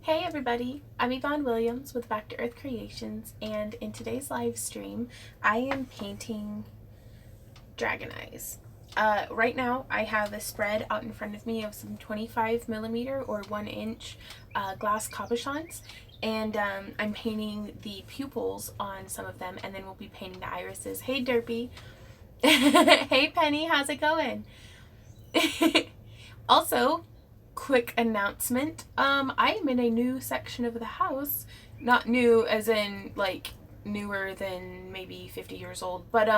Hey everybody, I'm Yvonne Williams with Back to Earth Creations, and in today's live stream, I am painting dragon eyes. Right now, I have a spread out in front of me of some 25 millimeter or 1 inch glass cabochons, and I'm painting the pupils on some of them, and then we'll be painting the irises. Hey Derpy! Hey Penny, how's it going? Also, quick announcement. I am in a new section of the house. Not new as in like newer than maybe 50 years old, but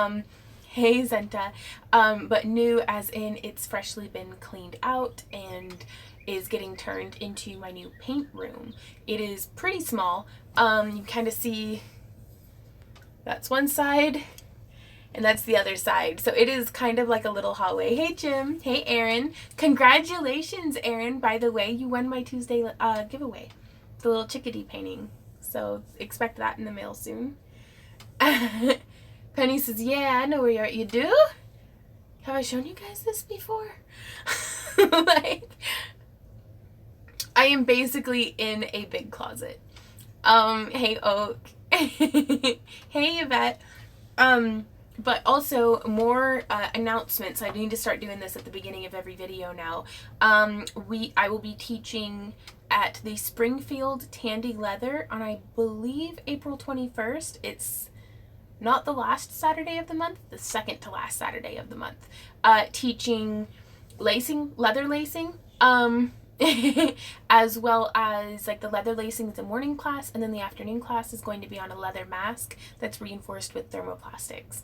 hey Zenta. But new as in it's freshly been cleaned out and is getting turned into my new paint room. It is pretty small. You kind of see that's one side and that's the other side. So it is kind of like a little hallway. Hey Jim, hey Aaron. Congratulations, Aaron. By the way, you won my Tuesday giveaway, the little chickadee painting. So expect that in the mail soon. Penny says, yeah, I know where you're at. You do? Have I shown you guys this before? Like, I am basically in a big closet. Hey Oak. Hey Yvette. But also more announcements. I need to start doing this at the beginning of every video now. I will be teaching at the Springfield Tandy Leather on, I believe, April 21st. It's not the last Saturday of the month, the second to last Saturday of the month. Teaching lacing, leather lacing. As well as like the leather lacing is a morning class, and then the afternoon class is going to be on a leather mask that's reinforced with thermoplastics.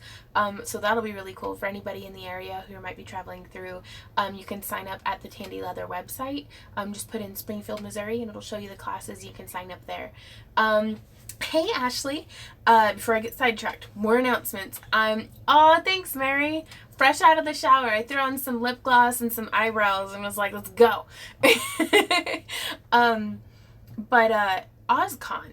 So that'll be really cool for anybody in the area who might be traveling through. You can sign up at the Tandy Leather website. Just put in Springfield, Missouri, and it'll show you the classes. You can sign up there. Hey Ashley, before I get sidetracked, more announcements. Oh, thanks Mary. Fresh out of the shower, I threw on some lip gloss and some eyebrows and was like, let's go. OzCon.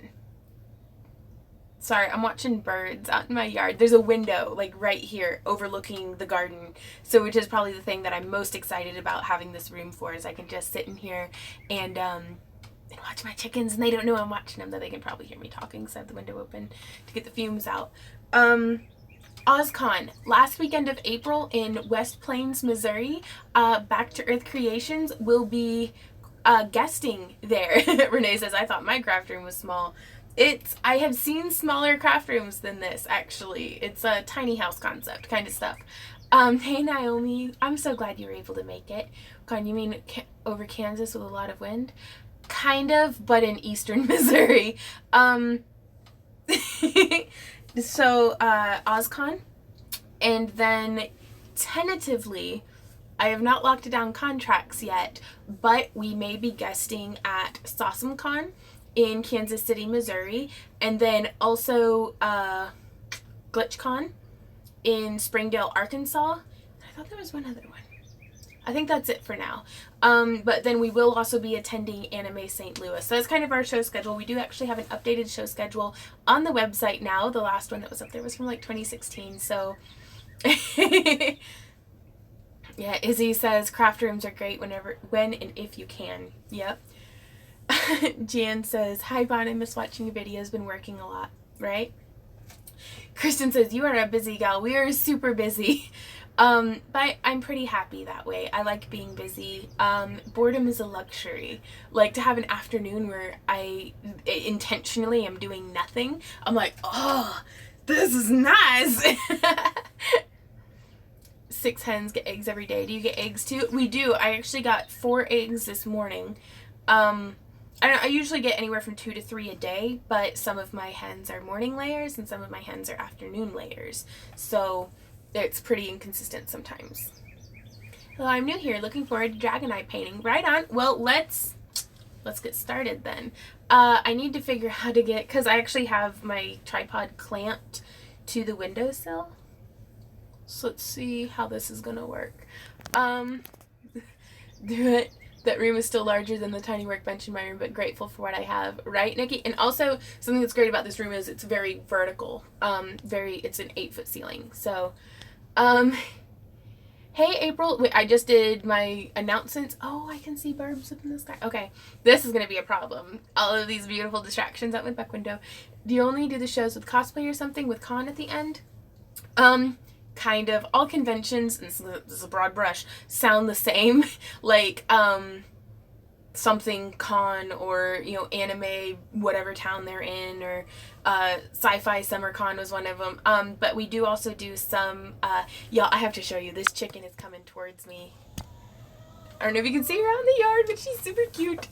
Sorry, I'm watching birds out in my yard. There's a window like right here overlooking the garden. So which is probably the thing that I'm most excited about having this room for, is I can just sit in here and watch my chickens, and they don't know I'm watching them, though they can probably hear me talking, so I have the window open to get the fumes out. OzCon, last weekend of April in West Plains, Missouri. Back to Earth Creations will be guesting there. Renee says, I thought my craft room was small. I have seen smaller craft rooms than this, actually. It's a tiny house concept kind of stuff. Hey Naomi, I'm so glad you were able to make it. Con, you mean over Kansas with a lot of wind? Kind of, but in eastern Missouri. So, OzCon, and then tentatively, I have not locked down contracts yet, but we may be guesting at SawesomeCon in Kansas City, Missouri, and then also GlitchCon in Springdale, Arkansas. I thought there was one other one. I think that's it for now. But then we will also be attending Anime St. Louis. So that's kind of our show schedule. We do actually have an updated show schedule on the website now. The last one that was up there was from like 2016. So yeah, Izzy says craft rooms are great when and if you can. Yep. Jan says, hi Bon, I miss watching your videos. Been working a lot, right? Kristen says, you are a busy gal. We are super busy. But I'm pretty happy that way. I like being busy. Boredom is a luxury. Like, to have an afternoon where I intentionally am doing nothing, I'm like, oh, this is nice. 6 hens get eggs every day. Do you get eggs too? We do. I actually got 4 eggs this morning. I usually get anywhere from 2 to 3 a day, but some of my hens are morning layers and some of my hens are afternoon layers. So it's pretty inconsistent sometimes. Hello, I'm new here. Looking forward to dragon eye painting. Right on. Well, let's get started then. I need to figure out how to get, because I actually have my tripod clamped to the windowsill. So let's see how this is gonna work. That room is still larger than the tiny workbench in my room, but grateful for what I have. Right, Nikki? And also, something that's great about this room is it's very vertical. It's an 8-foot ceiling. So, Hey, April. Wait, I just did my announcements. Oh, I can see birds up in the sky. Okay, this is going to be a problem. All of these beautiful distractions out my back window. Do you only do the shows with cosplay or something with con at the end? Kind of. All conventions, and this is a broad brush, sound the same. Like, something con or anime whatever town they're in, or sci-fi summer con was one of them, but we do also do some y'all, I have to show you, this chicken is coming towards me. I don't know if you can see her out in the yard, but she's super cute.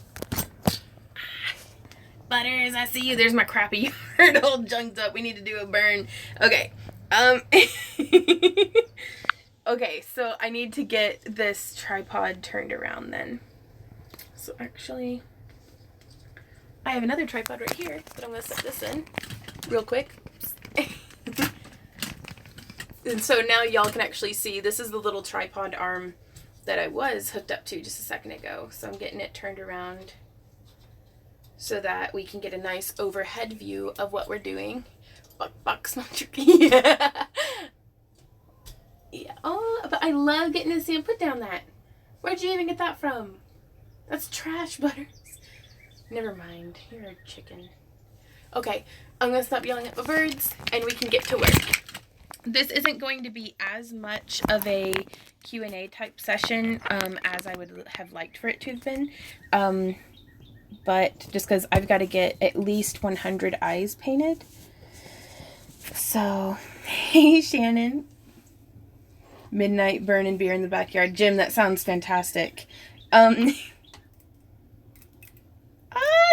Butters, I see you. There's my crappy yard all junked up. We need to do a burn. Okay. Okay, so I need to get this tripod turned around then. So actually, I have another tripod right here, but I'm going to set this in real quick. And so now y'all can actually see, this is the little tripod arm that I was hooked up to just a second ago. So I'm getting it turned around so that we can get a nice overhead view of what we're doing. Buck, smell tricky. Yeah. Yeah. Oh, but I love getting to see him. Put down that. Where'd you even get that from? That's trash, Butters. Never mind. You're a chicken. Okay, I'm going to stop yelling at the birds, and we can get to work. This isn't going to be as much of a Q&A type session as I would have liked for it to have been. But just because I've got to get at least 100 eyes painted. So, hey, Shannon. Midnight burning beer in the backyard. Jim, that sounds fantastic.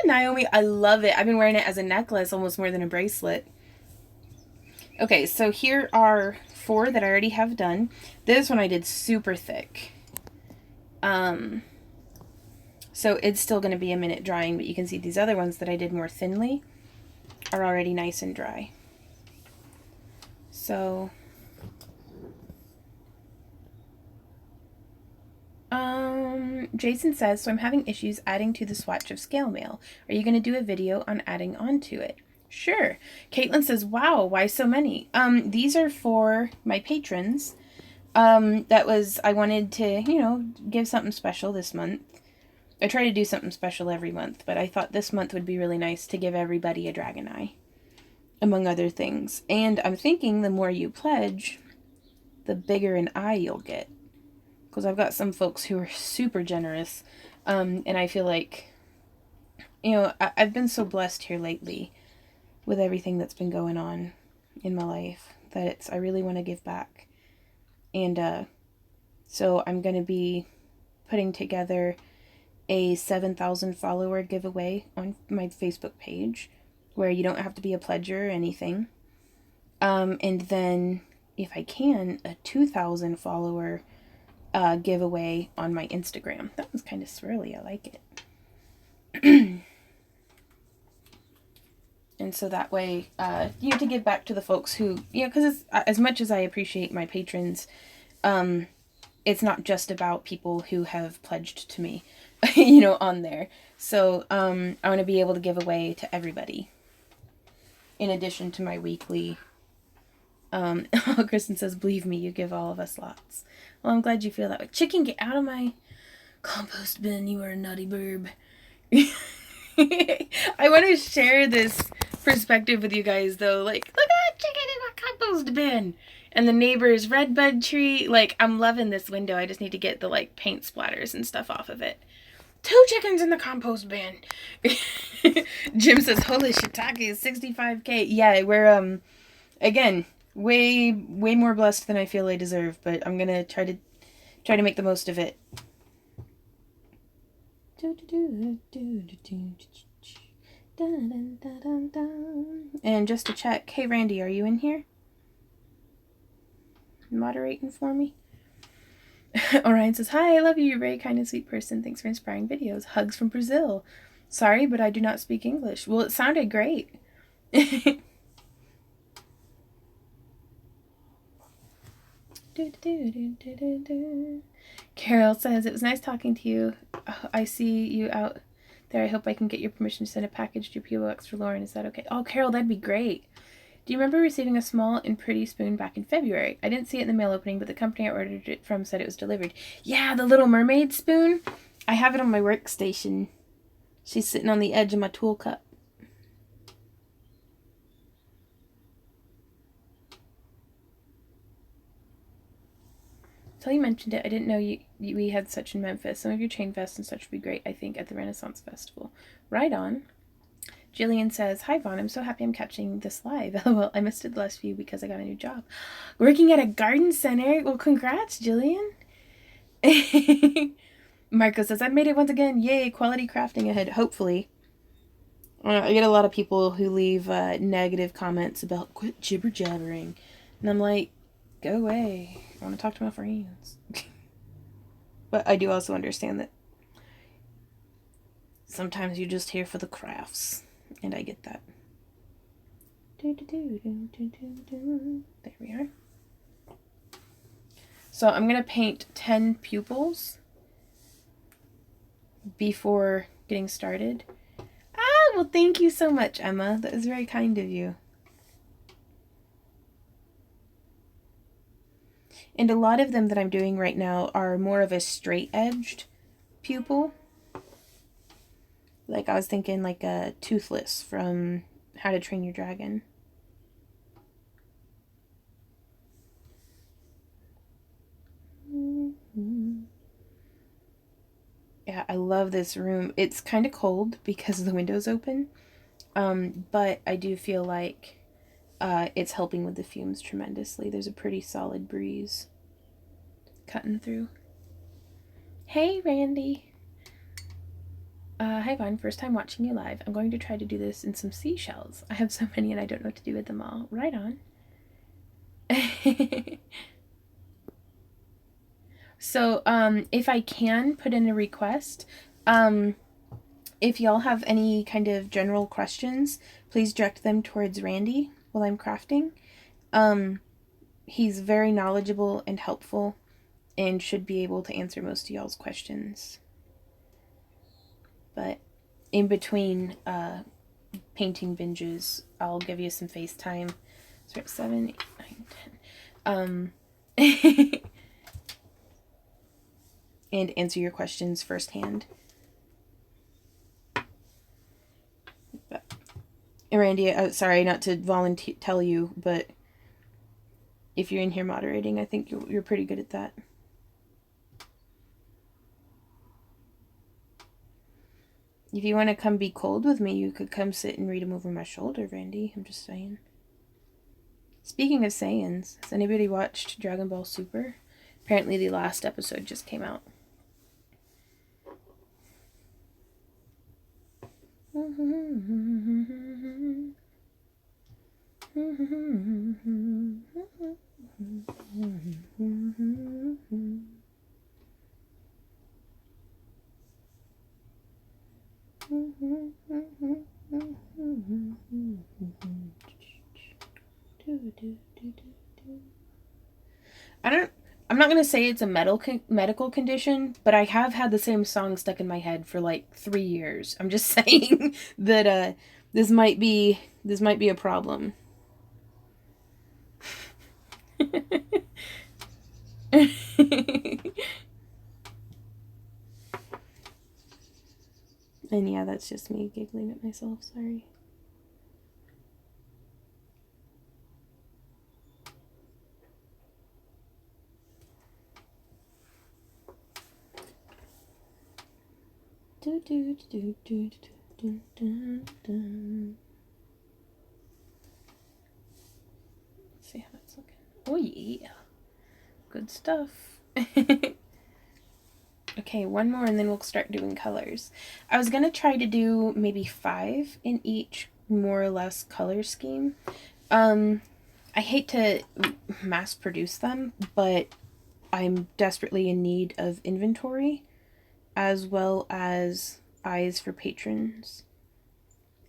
Naomi, I love it. I've been wearing it as a necklace almost more than a bracelet. Okay, so here are 4 that I already have done. This one I did super thick. So it's still going to be a minute drying, but you can see these other ones that I did more thinly are already nice and dry. So, Jason says, so I'm having issues adding to the swatch of scale mail. Are you going to do a video on adding onto it? Sure. Caitlin says, wow, why so many? These are for my patrons. I wanted to, give something special this month. I try to do something special every month, but I thought this month would be really nice to give everybody a dragon eye, among other things. And I'm thinking the more you pledge, the bigger an eye you'll get. Because I've got some folks who are super generous, and I feel like, I've been so blessed here lately with everything that's been going on in my life that I really want to give back. And so I'm going to be putting together a 7,000 follower giveaway on my Facebook page where you don't have to be a pledger or anything. And then, if I can, a 2,000 follower giveaway on my Instagram. That was kind of swirly. I like it. And so that way, to give back to the folks who, because as much as I appreciate my patrons, it's not just about people who have pledged to me, on there. So I want to be able to give away to everybody, in addition to my weekly. Kristen says, believe me, you give all of us lots. Well, I'm glad you feel that way. Chicken, get out of my compost bin. You are a nutty burb. I want to share this perspective with you guys, though. Like, look at that chicken in a compost bin. And the neighbor's redbud tree. Like, I'm loving this window. I just need to get the, paint splatters and stuff off of it. 2 chickens in the compost bin. Jim says, holy shiitake is 65K. Yeah, we're, again, way more blessed than I feel I deserve, but I'm gonna try to make the most of it. And just to check, hey Randy, are you in here? Moderating for me? Orion says, hi, I love you. You're a very kind and sweet person. Thanks for inspiring videos. Hugs from Brazil. Sorry, but I do not speak English. Well, it sounded great. Carol says, it was nice talking to you. Oh, I see you out there. I hope I can get your permission to send a package to P.O. Box for Lauren. Is that okay? Oh, Carol, that'd be great. Do you remember receiving a small and pretty spoon back in February? I didn't see it in the mail opening, but the company I ordered it from said it was delivered. Yeah, the Little Mermaid spoon. I have it on my workstation. She's sitting on the edge of my tool cup. Until you mentioned it, I didn't know we had such in Memphis. Some of your chain vests and such would be great, I think, at the Renaissance Festival. Right on. Jillian says, "Hi, Vaughn. I'm so happy I'm catching this live. Well, I missed it the last few because I got a new job. Working at a garden center. Well, congrats, Jillian." Marco says, "I've made it once again. Yay, quality crafting ahead. Hopefully." I get a lot of people who leave negative comments about quit jibber jabbering. And I'm like, go away. I want to talk to my friends. But I do also understand that sometimes you're just here for the crafts. And I get that. There we are. So I'm going to paint 10 pupils before getting started. Ah, well, thank you so much, Emma. That was very kind of you. And a lot of them that I'm doing right now are more of a straight-edged pupil. Like I was thinking like a Toothless from How to Train Your Dragon. Yeah, I love this room. It's kind of cold because the window's open, but I do feel like it's helping with the fumes tremendously. There's a pretty solid breeze cutting through. Hey, Randy. Hi, Vaughn. First time watching you live. I'm going to try to do this in some seashells. I have so many and I don't know what to do with them all. Right on. So, if I can put in a request, if y'all have any kind of general questions, please direct them towards Randy while I'm crafting. He's very knowledgeable and helpful and should be able to answer most of y'all's questions. But in between painting binges, I'll give you some FaceTime. So we're at 7, 8, 9, 10. And answer your questions firsthand. But, Randy, sorry not to tell you, but if you're in here moderating, I think you're pretty good at that. If you want to come be cold with me, you could come sit and read them over my shoulder, Randy. I'm just saying. Speaking of Saiyans, has anybody watched Dragon Ball Super? Apparently the last episode just came out. I'm not going to say it's a medical condition, but I have had the same song stuck in my head for like 3 years. I'm just saying that this might be a problem. And yeah, that's just me giggling at myself, sorry. Let's see how that's looking. Oh yeah, good stuff. Okay, one more and then we'll start doing colors. I was gonna try to do maybe 5 in each more or less color scheme. I hate to mass produce them, but I'm desperately in need of inventory as well as eyes for patrons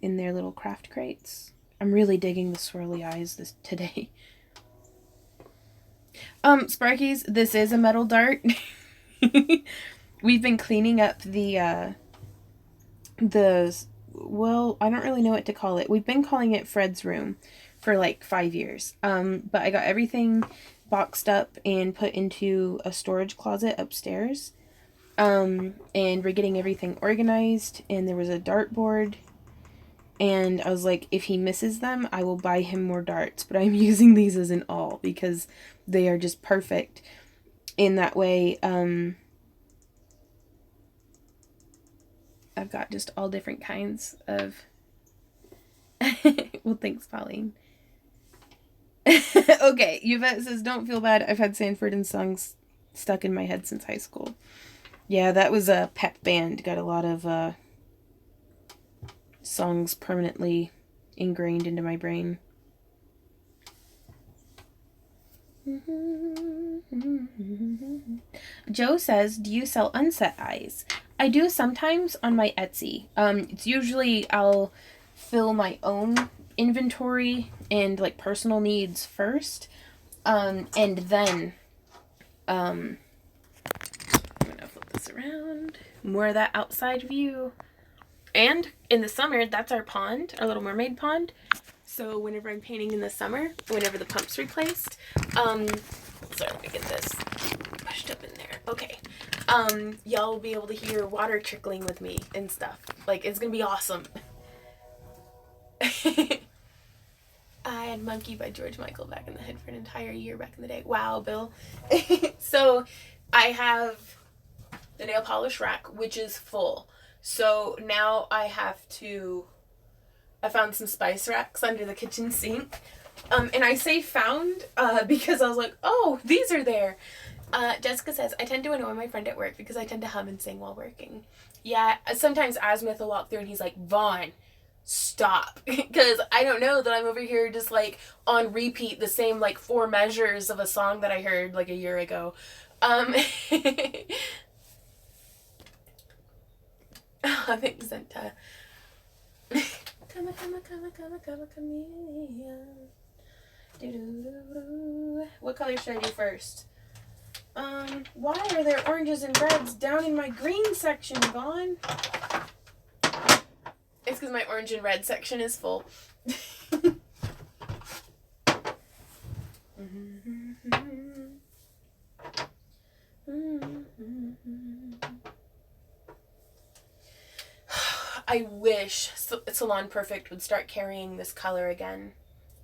in their little craft crates. I'm really digging the swirly eyes today. Sparkies, this is a metal dart. We've been cleaning up well, I don't really know what to call it. We've been calling it Fred's room, for like 5 years. But I got everything boxed up and put into a storage closet upstairs. And we're getting everything organized, and there was a dartboard, and I was like, if he misses them, I will buy him more darts, but I'm using these as an all because they are just perfect in that way. I've got just all different kinds of well, thanks, Pauline. Okay, Yvette says, don't feel bad. I've had Sanford and Sons stuck in my head since high school. Yeah, that was a pep band. Got a lot of songs permanently ingrained into my brain. Joe says, do you sell unset eyes? I do sometimes on my Etsy. It's usually I'll fill my own inventory and like personal needs first. And then I'm gonna flip this around. More of that outside view. And in the summer, that's our pond, our Little Mermaid pond. So whenever I'm painting in the summer, whenever the pump's replaced, sorry, let me get this pushed up in there. Okay. Y'all will be able to hear water trickling with me and stuff. Like, it's gonna be awesome. I had Monkey by George Michael back in the head for an entire year back in the day. Wow, Bill. So I have the nail polish rack, which is full. So now I found some spice racks under the kitchen sink. And I say found because I was like, oh, these are there. Jessica says, I tend to annoy my friend at work because I tend to hum and sing while working. Yeah, sometimes Asmith will walk through and he's like, Vaughn, stop. Because I don't know that I'm over here just like on repeat the same like 4 measures of a song that I heard like a year ago. Magenta. What color should I do first? Why are there oranges and reds down in my green section, Vaughn? It's because my orange and red section is full. I wish Salon Perfect would start carrying this color again.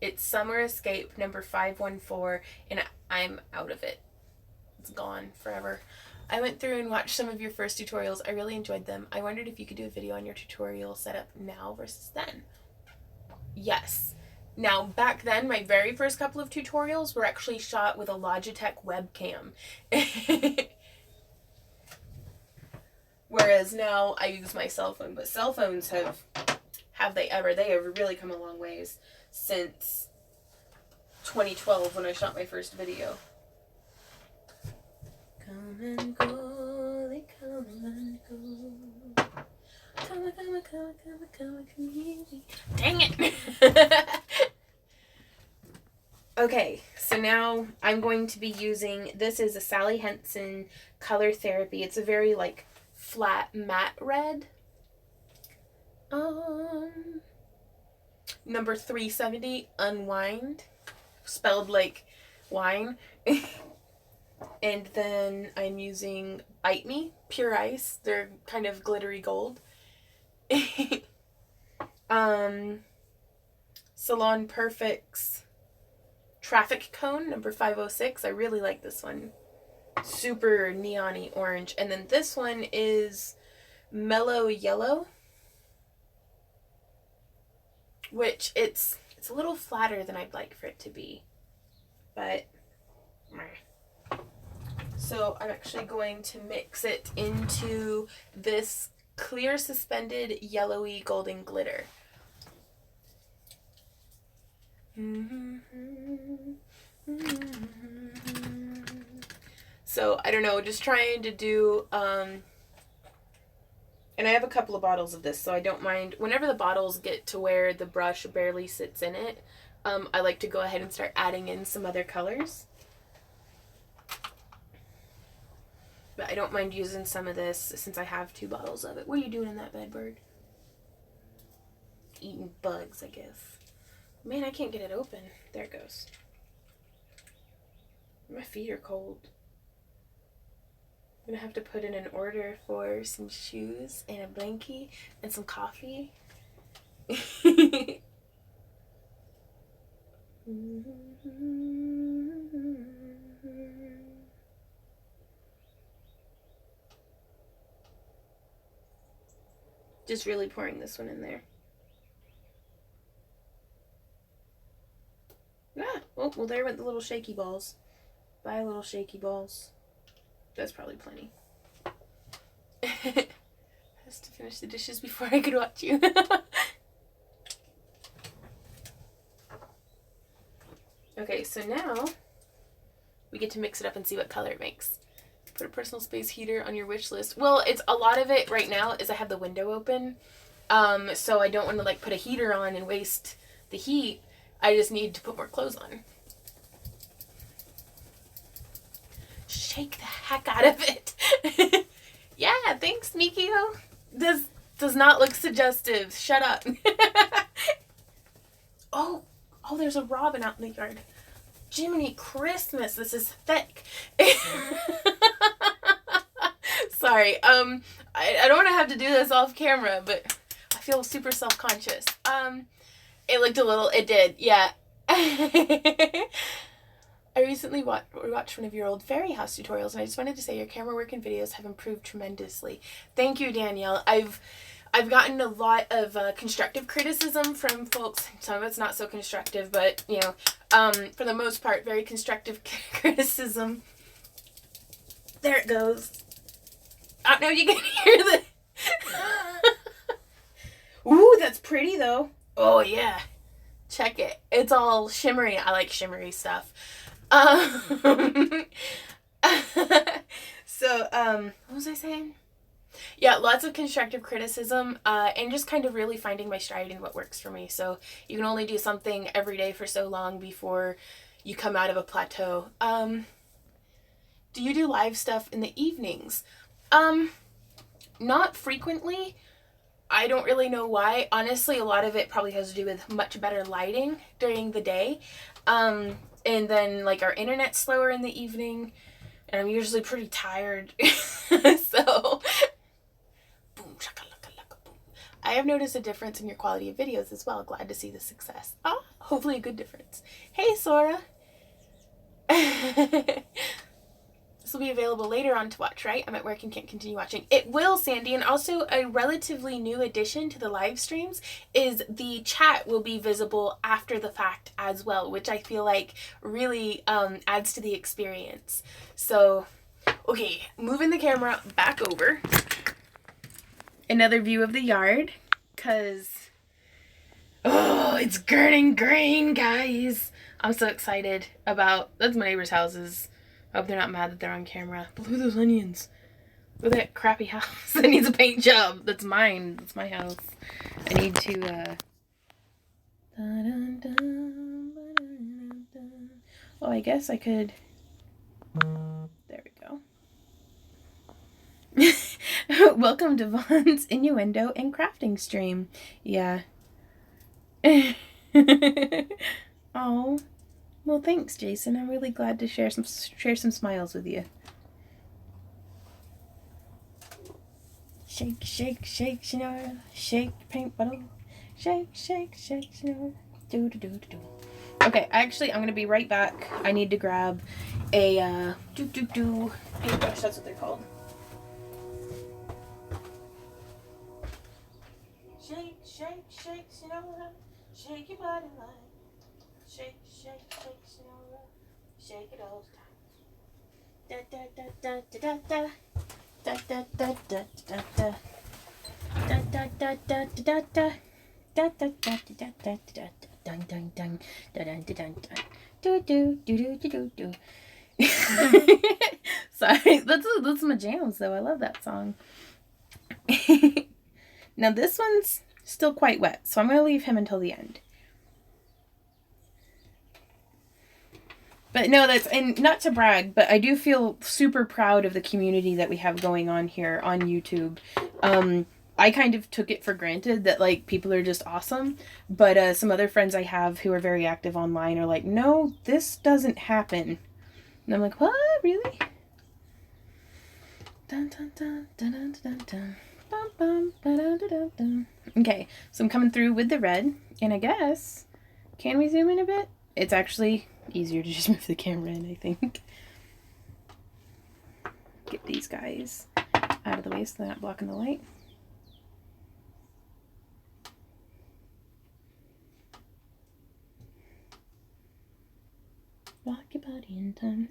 It's Summer Escape number 514, and I'm out of it. It's gone forever. I went through and watched some of your first tutorials. I really enjoyed them. I wondered if you could do a video on your tutorial setup now versus then. Yes. Now, back then, my very first couple of tutorials were actually shot with a Logitech webcam. Whereas now I use my cell phone. But cell phones they have really come a long ways since 2012 when I shot my first video. Come and go, they come and go. Come, community. Dang it! Okay, so now I'm going to be using, this is a Sally Henson Color Therapy. It's a very like flat matte red. Number 370, Unwind, spelled like wine. And then I'm using Bite Me, Pure Ice. They're kind of glittery gold. Salon Perfect's Traffic Cone, number 506. I really like this one. Super neon-y orange. And then this one is Mellow Yellow, which it's a little flatter than I'd like for it to be. But so I'm actually going to mix it into this clear suspended yellowy golden glitter. So I don't know, just trying to do and I have a couple of bottles of this, so I don't mind whenever the bottles get to where the brush barely sits in it. I like to go ahead and start adding in some other colors. But I don't mind using some of this since I have 2 bottles of it. What are you doing in that bed, bird? Eating bugs, I guess. Man, I can't get it open. There it goes. My feet are cold. I'm gonna have to put in an order for some shoes and a blankie and some coffee. Just really pouring this one in there. Ah, oh, well, there went the little shaky balls. Bye, little shaky balls. That's probably plenty. Has to finish the dishes before I could watch you. Okay, so now we get to mix it up and see what color it makes. Put a personal space heater on your wish list. Well, it's a lot of it right now is I have the window open. So I don't want to like put a heater on and waste the heat. I just need to put more clothes on. Shake the heck out of it. Yeah, thanks, Mikio. This does not look suggestive. Shut up. Oh, there's a robin out in the yard. Jiminy Christmas, this is thick. Sorry, I don't want to have to do this off camera, but I feel super self-conscious. It looked a little, it did, yeah. I recently watched one of your old fairy house tutorials, and I just wanted to say your camera work and videos have improved tremendously. Thank you, Danielle. I've gotten a lot of constructive criticism from folks. Some of it's not so constructive, but, you know, for the most part, very constructive criticism. There it goes. Oh, no, you can hear the... Ooh, that's pretty, though. Oh, yeah. Check it. It's all shimmery. I like shimmery stuff. So, what was I saying? Yeah, lots of constructive criticism, and just kind of really finding my stride in what works for me. So you can only do something every day for so long before you come out of a plateau. Do you do live stuff in the evenings? Not frequently. I don't really know why. Honestly, a lot of it probably has to do with much better lighting during the day. And then, like, our internet's slower in the evening, and I'm usually pretty tired. So, boom, shakalaka, boom. I have noticed a difference in your quality of videos as well. Glad to see the success. Ah, hopefully a good difference. Hey, Sora. This will be available later on to watch, right? I'm at work and can't continue watching. It will, Sandy. And also a relatively new addition to the live streams is the chat will be visible after the fact as well, which I feel like really adds to the experience. So, okay, moving the camera back over. Another view of the yard, because, oh, it's turning green, guys. I'm so excited about, that's my neighbor's houses. I hope they're not mad that they're on camera. But look at those onions. Look at that crappy house that needs a paint job. That's mine. That's my house. I need to, oh, I guess I could, there we go. Welcome to Vaughn's Innuendo and Crafting stream. Yeah. Oh. Well, thanks, Jason. I'm really glad to share some smiles with you. Shake, shake, shake, Sonora. Shake, paint bottle. Shake, shake, shake, Sonora. Do, do, do, do, do. Okay, actually, I'm going to be right back. I need to grab a, paintbrush. That's what they're called. Shake, shake, shake, Sonora. Shake your body like. Shake, shake, shake, Sonora. Shake it all the time. Da da da da da da. Da da da da da da. Da da da da da da. Da da da da da da. Dun dun dun. Da dun dun dun. Do do do do do do. Sorry, that's my jams though. I love that song. Now this one's still quite wet, so I'm gonna leave him until the end. But no, that's, and not to brag, but I do feel super proud of the community that we have going on here on YouTube. I kind of took it for granted that like people are just awesome, but some other friends I have who are very active online are like, no, this doesn't happen. And I'm like, what? Really? Dun, dun, dun, dun, dun, dun, dun. Bum, bum, ba-dun, dun, dun, dun. Okay, so I'm coming through with the red, and I guess, can we zoom in a bit? It's actually easier to just move the camera in, I think. Get these guys out of the way so they're not blocking the light. Rock your body in time.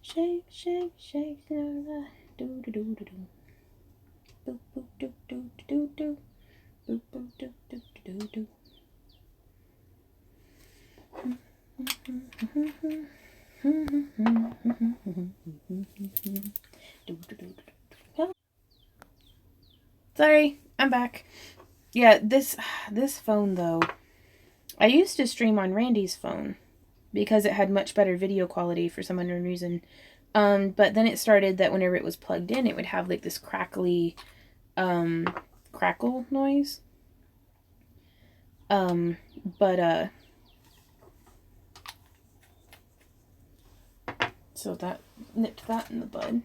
Shake, shake, shake, do do do do do. Boop boop do do do do. Boop boop do do do do. Sorry, I'm back. Yeah, this phone though, I used to stream on Randy's phone because it had much better video quality for some unknown reason. But then it started that whenever it was plugged in, it would have like this crackly, crackle noise. So that nipped that in the bud.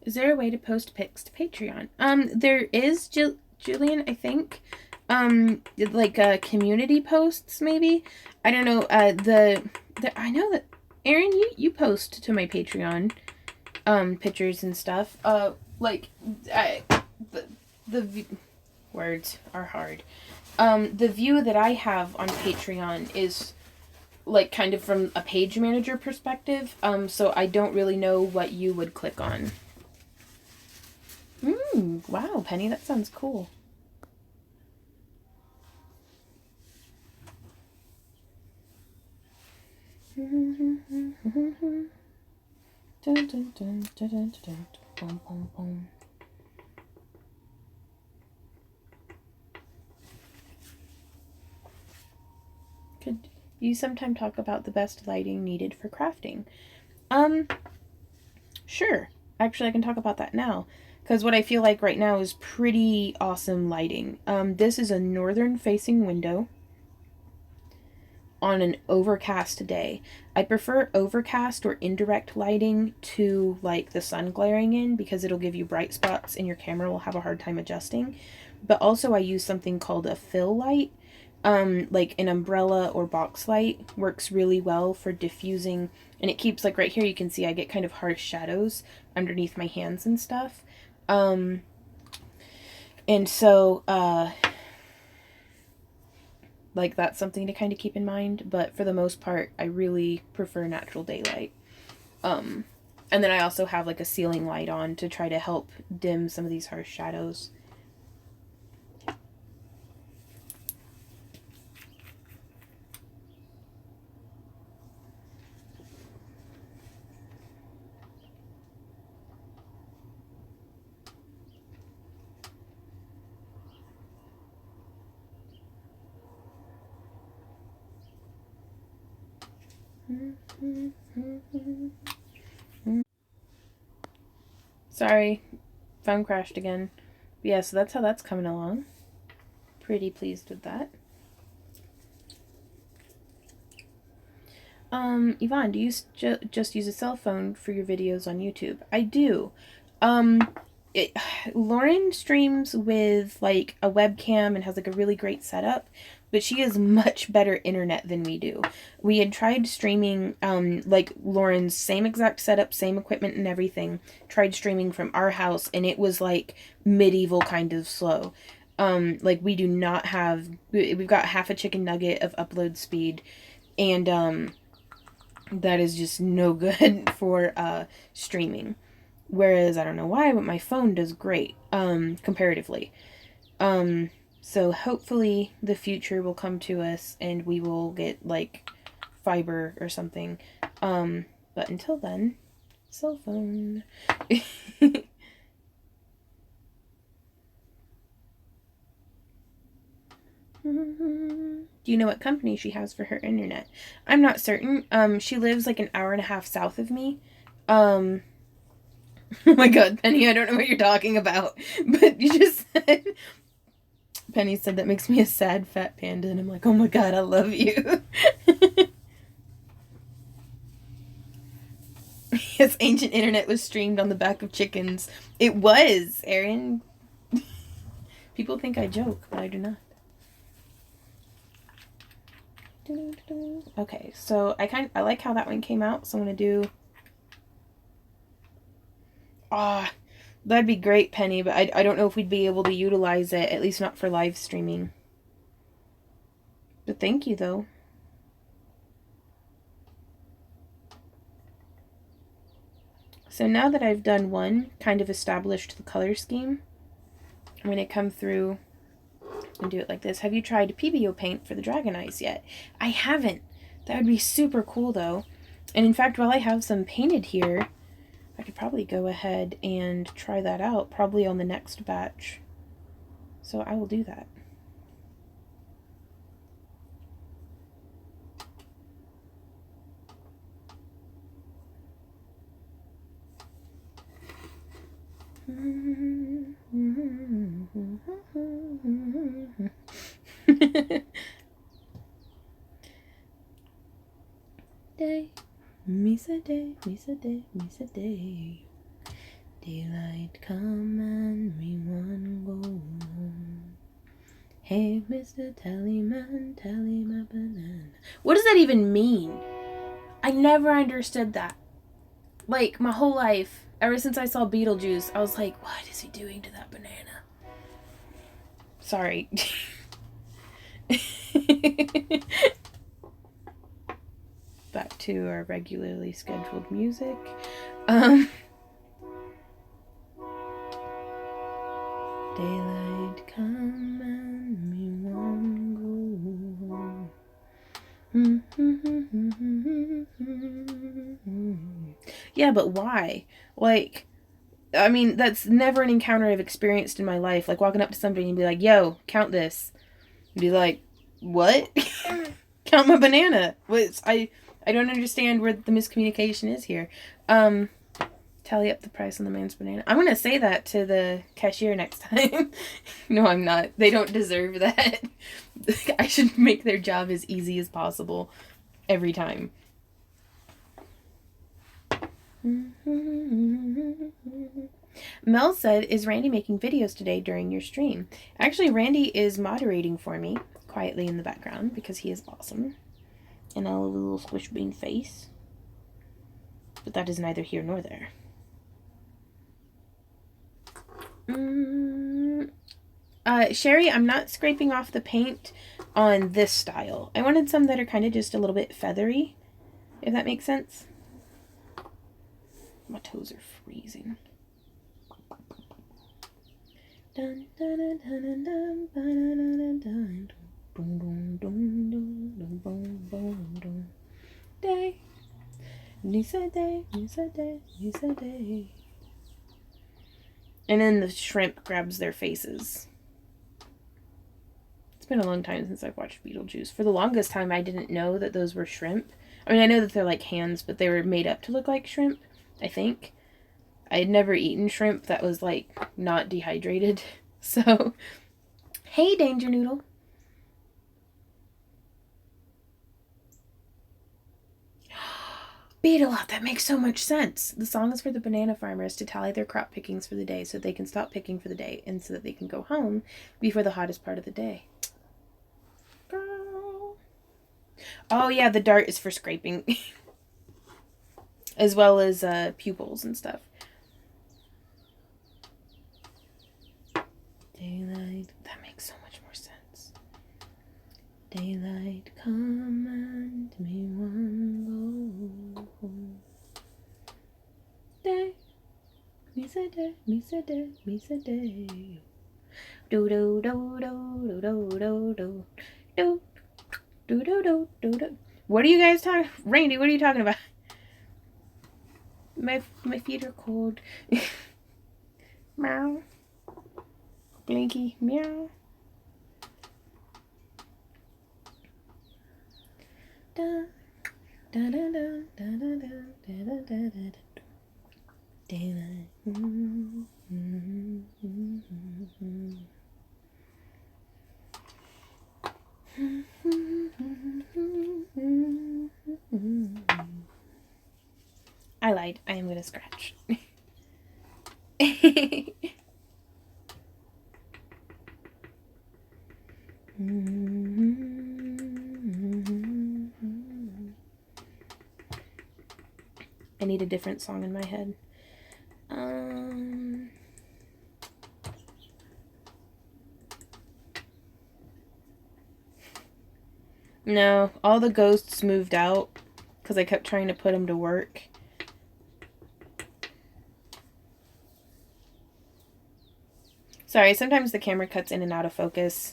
Is there a way to post pics to Patreon? There is, Julian, I think. Like community posts, maybe. I don't know. I know that Aaron, you post to my Patreon, pictures and stuff. The words are hard. The view that I have on Patreon is like kind of from a page manager perspective. So I don't really know what you would click on. Wow, Penny, that sounds cool. Dun, dun, dun, dun, dun, dun, boom, boom, boom. Could you sometime talk about the best lighting needed for crafting? Sure. Actually, I can talk about that now. Because what I feel like right now is pretty awesome lighting. This is a northern facing window on an overcast day. I prefer overcast or indirect lighting to like the sun glaring in because it'll give you bright spots and your camera will have a hard time adjusting. But also I use something called a fill light. Like an umbrella or box light works really well for diffusing, and it keeps, like right here you can see I get kind of harsh shadows underneath my hands and stuff. And so, like that's something to kind of keep in mind, but for the most part, I really prefer natural daylight. And then I also have like a ceiling light on to try to help dim some of these harsh shadows. Sorry, phone crashed again. But yeah, so that's how that's coming along. Pretty pleased with that. Yvonne, do you just use a cell phone for your videos on YouTube? I do. Lauren streams with like a webcam and has like a really great setup, but she has much better internet than we do. We had tried streaming, like Lauren's same exact setup, same equipment and everything, tried streaming from our house, and it was like medieval kind of slow. Like we do not have, we've got half a chicken nugget of upload speed, and that is just no good for streaming. Whereas I don't know why, but my phone does great comparatively. So hopefully the future will come to us and we will get like fiber or something. But until then, cell phone. Do you know what company she has for her internet? I'm not certain. She lives like an hour and a half south of me. Oh my god, Penny, I don't know what you're talking about. But you just said Penny said that makes me a sad fat panda, and I'm like, oh my god, I love you. Yes, ancient internet was streamed on the back of chickens. It was, Aaron. People think I joke, but I do not. Okay, so I like how that one came out, so I'm gonna do. That'd be great, Penny, but I don't know if we'd be able to utilize it, at least not for live streaming. But thank you, though. So now that I've done one, kind of established the color scheme, I'm going to come through and do it like this. Have you tried PBO paint for the dragon eyes yet? I haven't. That would be super cool, though. And in fact, while I have some painted here, I could probably go ahead and try that out, probably on the next batch. So I will do that. Day, Misa day, Misa day, Misa day. Daylight come and me one go home. Hey, Mr. Tallyman, tally my banana. What does that even mean? I never understood that. Like, my whole life, ever since I saw Beetlejuice, I was like, what is he doing to that banana? Sorry. Back to our regularly scheduled music. Daylight come and me one go home. Yeah, but why? Like, I mean, that's never an encounter I've experienced in my life. Like, walking up to somebody and be like, yo, count this. And be like, what? Count my banana. I don't understand where the miscommunication is here. Tally up the price on the man's banana. I'm going to say that to the cashier next time. No, I'm not. They don't deserve that. I should make their job as easy as possible every time. Mel said, is Randy making videos today during your stream? Actually, Randy is moderating for me quietly in the background because he is awesome. And I love a little squish bean face. But that is neither here nor there. Sherry, I'm not scraping off the paint on this style. I wanted some that are kind of just a little bit feathery, if that makes sense. My toes are freezing. Day. Nisa day, Nisa day, Nisa day. And then the shrimp grabs their faces. It's been a long time since I've watched Beetlejuice. For the longest time, I didn't know that those were shrimp. I mean, I know that they're like hands, but they were made up to look like shrimp, I think. I had never eaten shrimp that was, like, not dehydrated. So, hey, Danger Noodle. Beetle, that makes so much sense. The song is for the banana farmers to tally their crop pickings for the day so they can stop picking for the day and so that they can go home before the hottest part of the day. Girl. Oh, yeah, the dart is for scraping. As well as pupils and stuff. Daylight. That makes so much more sense. Daylight come and me one go me say day, me say day, me say day. Do do do do do do do do do do do do do do. What are you guys talking? Randy, what are you talking about? My feet are cold. Meow. Blinky, meow. Da da da da da da da da da da. Daylight. I lied. I am gonna scratch. I need a different song in my head. No, all the ghosts moved out because I kept trying to put them to work. Sorry, sometimes the camera cuts in and out of focus.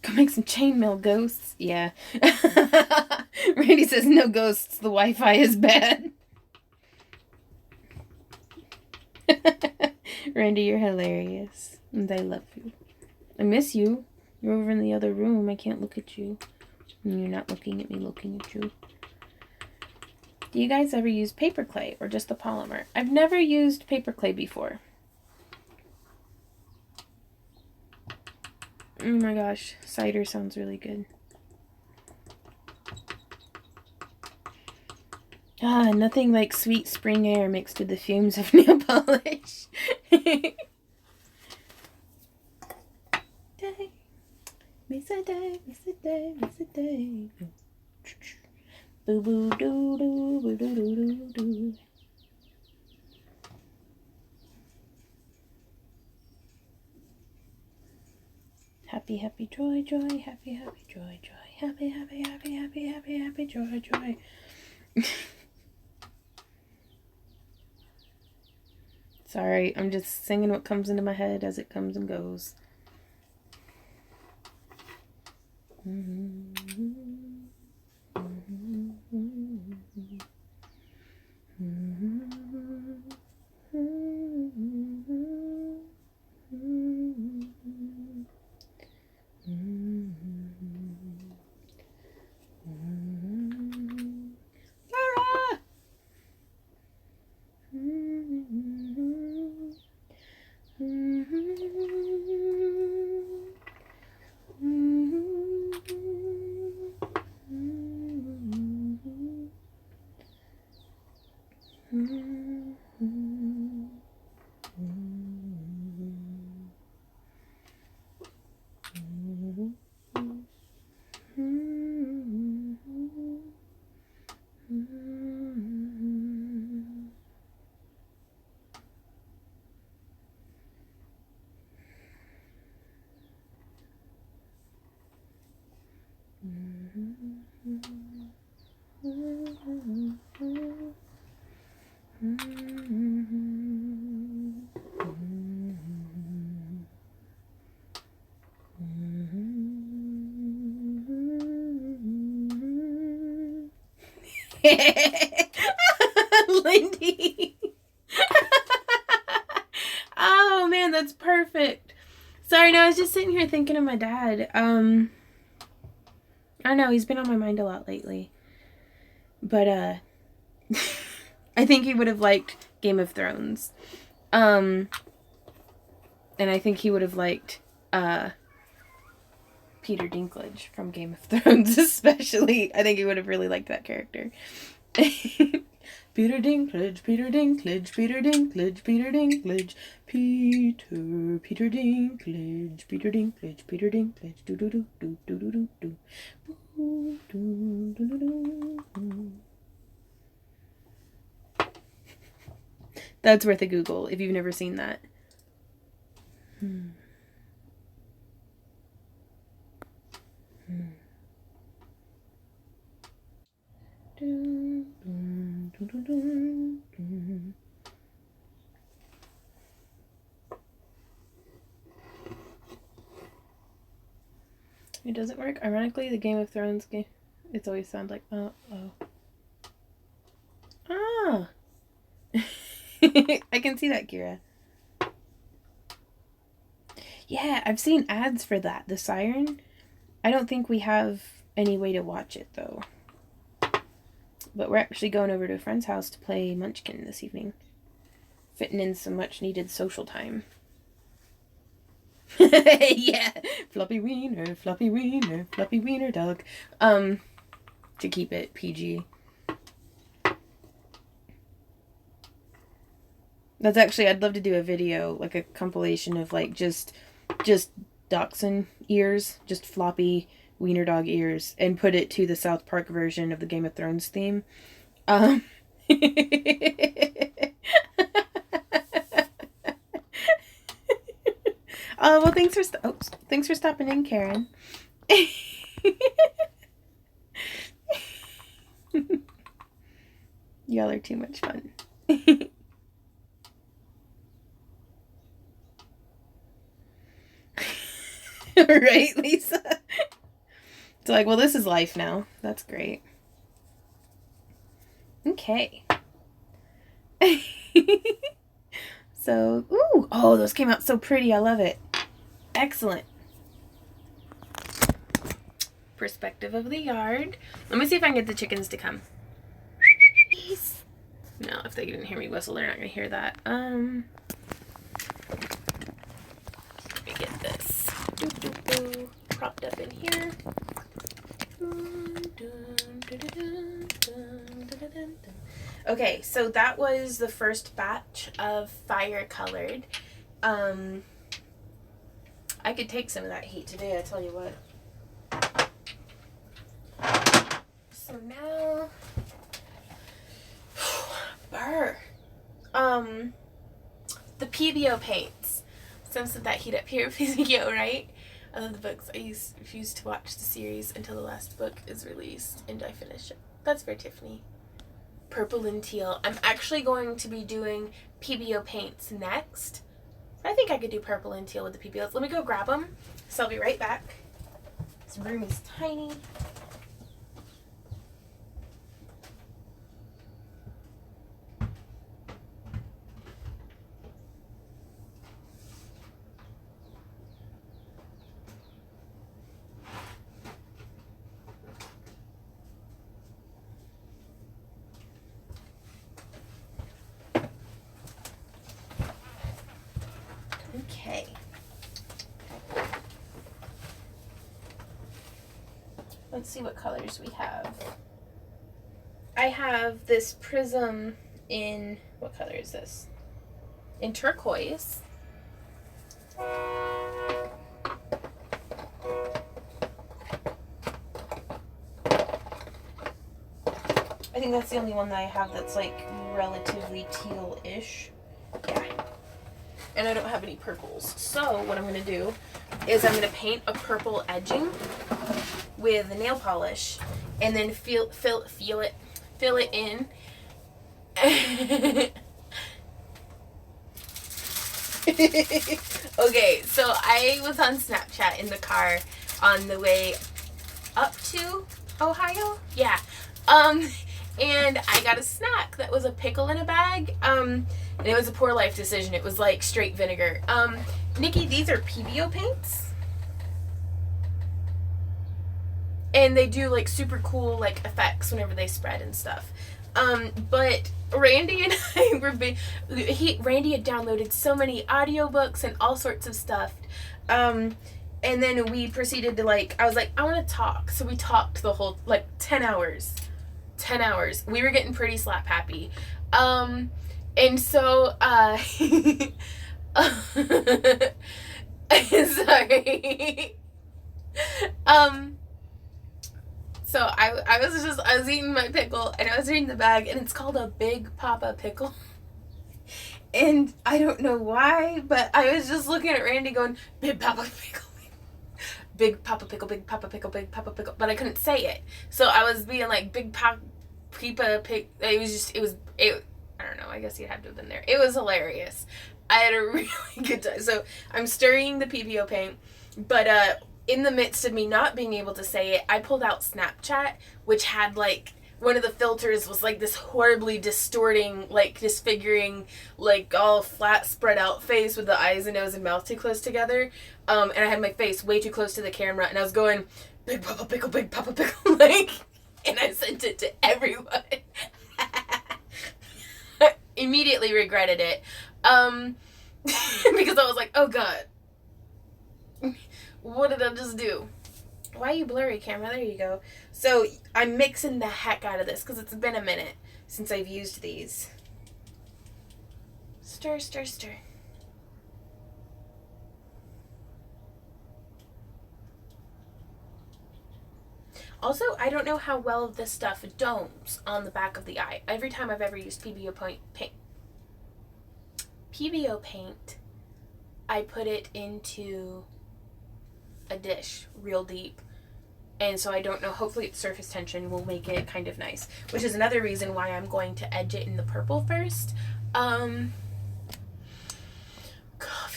Go make some chainmail, ghosts. Yeah. Randy says no ghosts, the Wi-Fi is bad. Randy, you're hilarious. And I love you. I miss you. You're over in the other room. I can't look at you. And you're not looking at me looking at you. Do you guys ever use paper clay or just the polymer? I've never used paper clay before. Oh my gosh, cider sounds really good. Ah, nothing like sweet spring air mixed with the fumes of nail polish. Day, miss a day, miss a day, miss a day. Boo boo doo doo boo doo doo doo doo. Happy, happy, joy, joy, happy, happy, joy, joy, happy, happy, happy, happy, happy, happy, joy, joy. Sorry, I'm just singing what comes into my head as it comes and goes. Lindy. Oh man, that's perfect. Sorry, no, I was just sitting here thinking of my dad. I don't know, he's been on my mind a lot lately. But I think he would have liked Game of Thrones. And I think he would have liked Peter Dinklage from Game of Thrones, especially. I think he would have really liked that character. Peter Dinklage, Peter Dinklage, Peter Dinklage, Peter Dinklage, Peter Dinklage, Peter Dinklage, Peter Dinklage, do do do do do do do do. That's worth a Google if you've never seen that. It doesn't work. Ironically, the Game of Thrones game, it's always sound like, oh. Ah. I can see that, Kira. Yeah, I've seen ads for that, the siren. I don't think we have any way to watch it, though. But we're actually going over to a friend's house to play Munchkin this evening. Fitting in some much-needed social time. Yeah. Floppy wiener, floppy wiener, floppy wiener dog. To keep it PG. That's actually, I'd love to do a video, like a compilation of like just dachshund ears, just floppy wiener dog ears, and put it to the South Park version of the Game of Thrones theme. Oh, well, thanks for stopping in, Karen. Y'all are too much fun. Right, Lisa? It's like, well, this is life now. That's great. Okay. So, ooh, oh, those came out so pretty. I love it. Excellent. Perspective of the yard. Let me see if I can get the chickens to come. No, if they didn't hear me whistle, they're not going to hear that. Let me get this. Propped up in here. Okay, so that was the first batch of fire colored. I could take some of that heat today, I tell you what. So now, the PBO paints. Sense of that heat up here, PBO, right? I love the books. I refuse to watch the series until the last book is released and I finish it. That's for Tiffany. Purple and teal. I'm actually going to be doing PBO paints next. I think I could do purple and teal with the PBOs. Let me go grab them. So I'll be right back. This room is tiny. Okay. Let's see what colors we have. I have this prism in, what color is this? In turquoise. I think that's the only one that I have that's like relatively teal-ish. Yeah. And I don't have any purples. So what I'm going to do is I'm going to paint a purple edging with nail polish and then fill it in. Okay, so I was on Snapchat in the car on the way up to Ohio. Yeah. And I got a snack that was a pickle in a bag. And it was a poor life decision. It was like straight vinegar. Nikki, these are PBO paints. And they do like super cool like effects whenever they spread and stuff. But Randy and I were Randy had downloaded so many audiobooks and all sorts of stuff. And then we proceeded to I was like, I want to talk. So we talked the whole 10 hours 10 hours. We were getting pretty slap happy. And so, sorry. So I was eating my pickle and I was reading the bag and it's called a Big Papa Pickle. And I don't know why, but I was just looking at Randy going, Big Papa Pickle. Big Papa Pickle, Big Papa Pickle, Big Papa Pickle. But I couldn't say it. So I was being like, Big Papa Pickle. I don't know. I guess you had to have been there. It was hilarious. I had a really good time. So I'm stirring the PBO paint. But in the midst of me not being able to say it, I pulled out Snapchat, which had like, one of the filters was like this horribly distorting, like disfiguring, like all flat spread out face with the eyes and nose and mouth too close together. And I had my face way too close to the camera and I was going, Big Papa Pickle, Big Papa Pickle, like, and I sent it to everyone. Immediately regretted it. Because I was like, oh God, what did I just do? Why are you blurry, camera? There you go. So I'm mixing the heck out of this because it's been a minute since I've used these. Stir, stir, stir. Also, I don't know how well this stuff domes on the back of the eye. Every time I've ever used PBO paint, I put it into a dish real deep. And so I don't know, hopefully its surface tension will make it kind of nice. Which is another reason why I'm going to edge it in the purple first. Coffee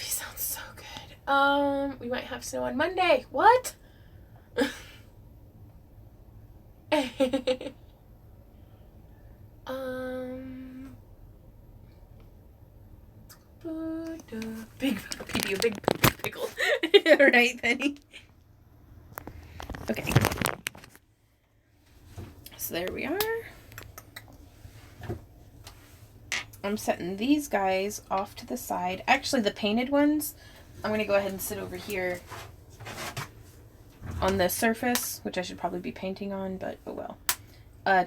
sounds so good. We might have snow on Monday. What? Big PBO, big pickle. Right, Penny? Okay. So there we are. I'm setting these guys off to the side. Actually, the painted ones, I'm going to go ahead and sit over here on the surface, which I should probably be painting on, but oh well,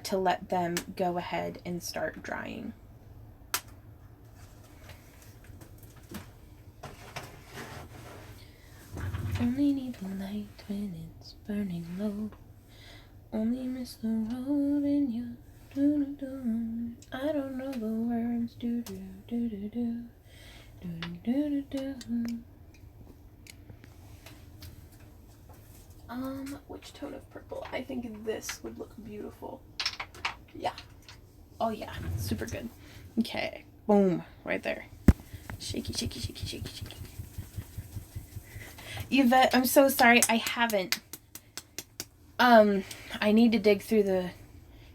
to let them go ahead and start drying. Only need the light when it's burning low. Only miss the road when you're do-do-do. I don't know the words. Do-do-do-do-do. Do-do-do-do-do. Which tone of purple? I think this would look beautiful. Yeah. Oh yeah, super good. Okay, boom, right there. Shaky, shaky, shaky, shaky, shaky. Yvette, I'm so sorry, I haven't. I need to dig through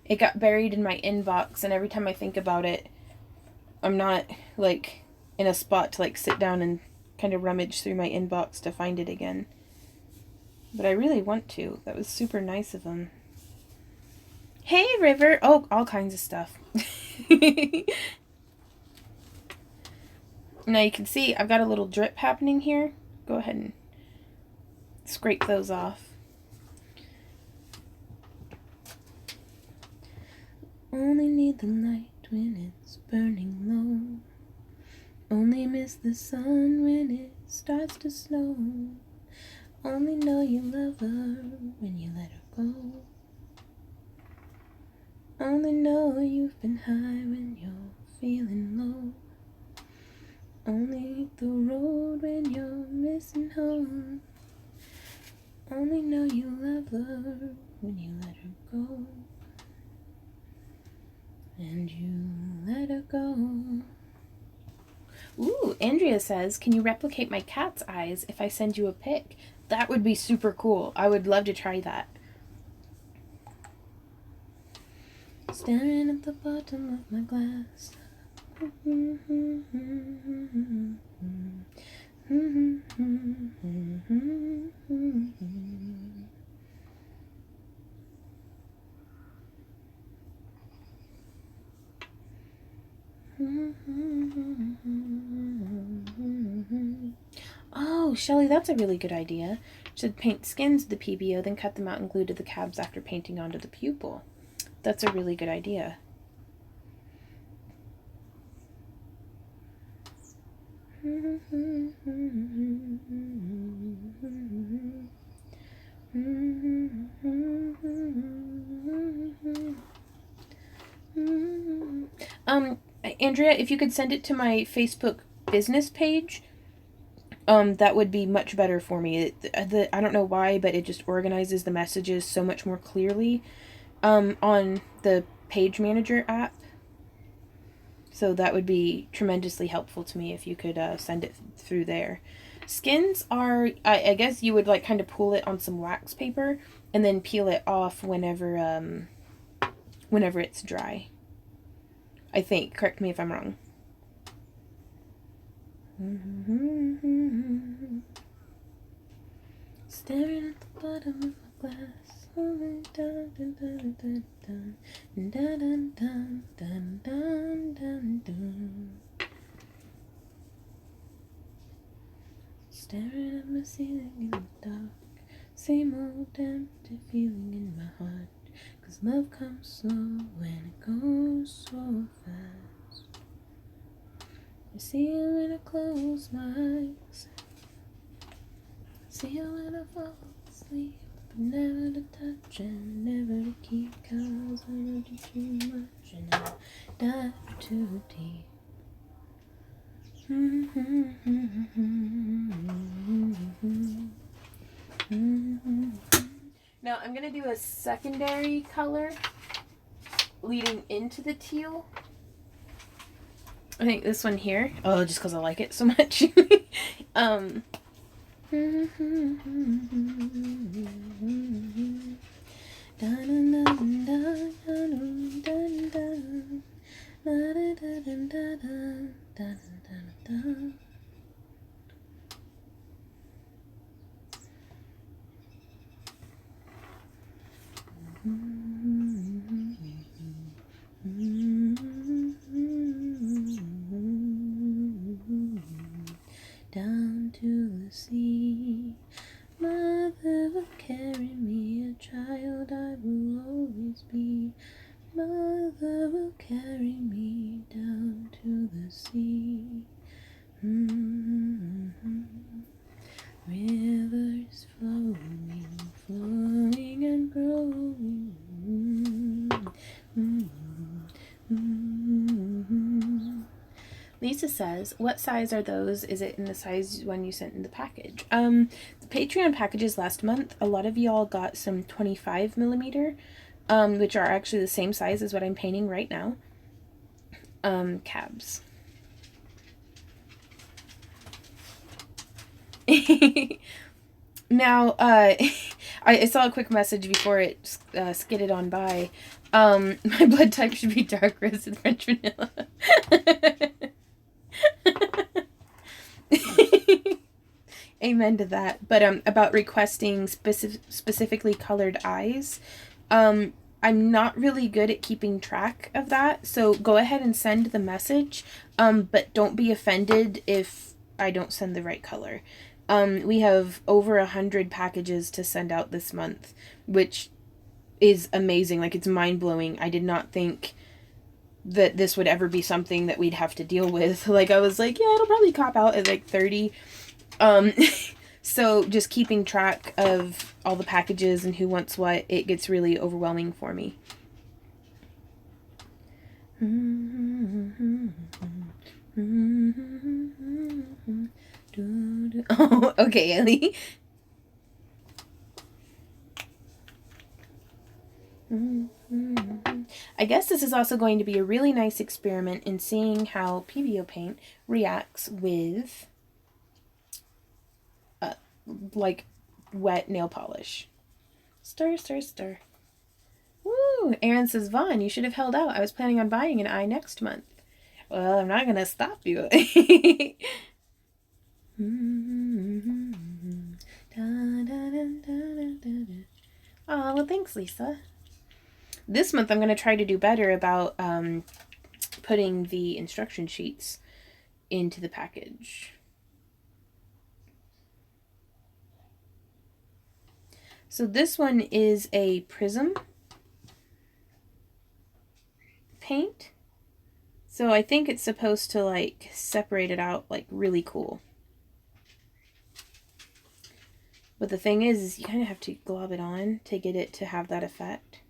it got buried in my inbox, and every time I think about it, I'm not, like, in a spot to, like, sit down and kind of rummage through my inbox to find it again. But I really want to. That was super nice of them. Hey, River! Oh, all kinds of stuff. Now you can see I've got a little drip happening here. Go ahead and scrape those off. Only need the light when it's burning low. Only miss the sun when it starts to snow. Only know you love her when you let her go. Only know you've been high when you're feeling low. Only hit the road when you're missing home. Only know you love her when you let her go. And you let her go. Ooh, Andrea says, can you replicate my cat's eyes if I send you a pic? That would be super cool. I would love to try that. Staring at the bottom of my glass. Oh, Shelly, that's a really good idea. Should paint skins with the PBO, then cut them out and glue to the cabs after painting onto the pupil. That's a really good idea. Andrea, if you could send it to my Facebook business page, that would be much better for me. I don't know why, but it just organizes the messages so much more clearly on the page manager app. So that would be tremendously helpful to me if you could send it through there. Skins are, I guess you would like kind of pull it on some wax paper and then peel it off whenever it's dry. I think. Correct me if I'm wrong. Staring at the bottom of my glass. Staring at my ceiling in the dark. Same old empty feeling in my heart. 'Cause love comes slow when it goes so fast. I see you when I close my eyes. See you when I fall asleep. But never to touch and never to keep. 'Cause I love you too much and I dive too deep. Now I'm going to do a secondary color leading into the teal. I think this one here. Oh, just because I like it so much. Down to the sea, mother will carry me, a child I will always be. Mother will carry me down to the sea. Rivers flowing, flowing and growing. Lisa says, what size are those? Is it in the size one you sent in the package? The Patreon packages last month, a lot of y'all got some 25 millimeter, which are actually the same size as what I'm painting right now. Cabs. Now, I saw a quick message before it skidded on by. My blood type should be dark roasted French vanilla. Amen to that. But about requesting specifically colored eyes, I'm not really good at keeping track of that. So go ahead and send the message, but don't be offended if I don't send the right color. We have over 100 packages to send out this month, which is amazing. Like, it's mind-blowing. I did not think that this would ever be something that we'd have to deal with. Like, I was like, yeah, it'll probably cop out at like 30. So just keeping track of all the packages and who wants what, it gets really overwhelming for me. Oh, okay, Ellie. I guess this is also going to be a really nice experiment in seeing how PBO paint reacts with like wet nail polish. Stir, stir, stir. Woo! Aaron says, Vaughn, you should have held out. I was planning on buying an eye next month. Well, I'm not going to stop you. Oh, well, thanks, Lisa. This month I'm going to try to do better about putting the instruction sheets into the package. So this one is a prism. paint. So I think it's supposed to like separate it out like really cool. But the thing is you kind of have to glob it on to get it to have that effect.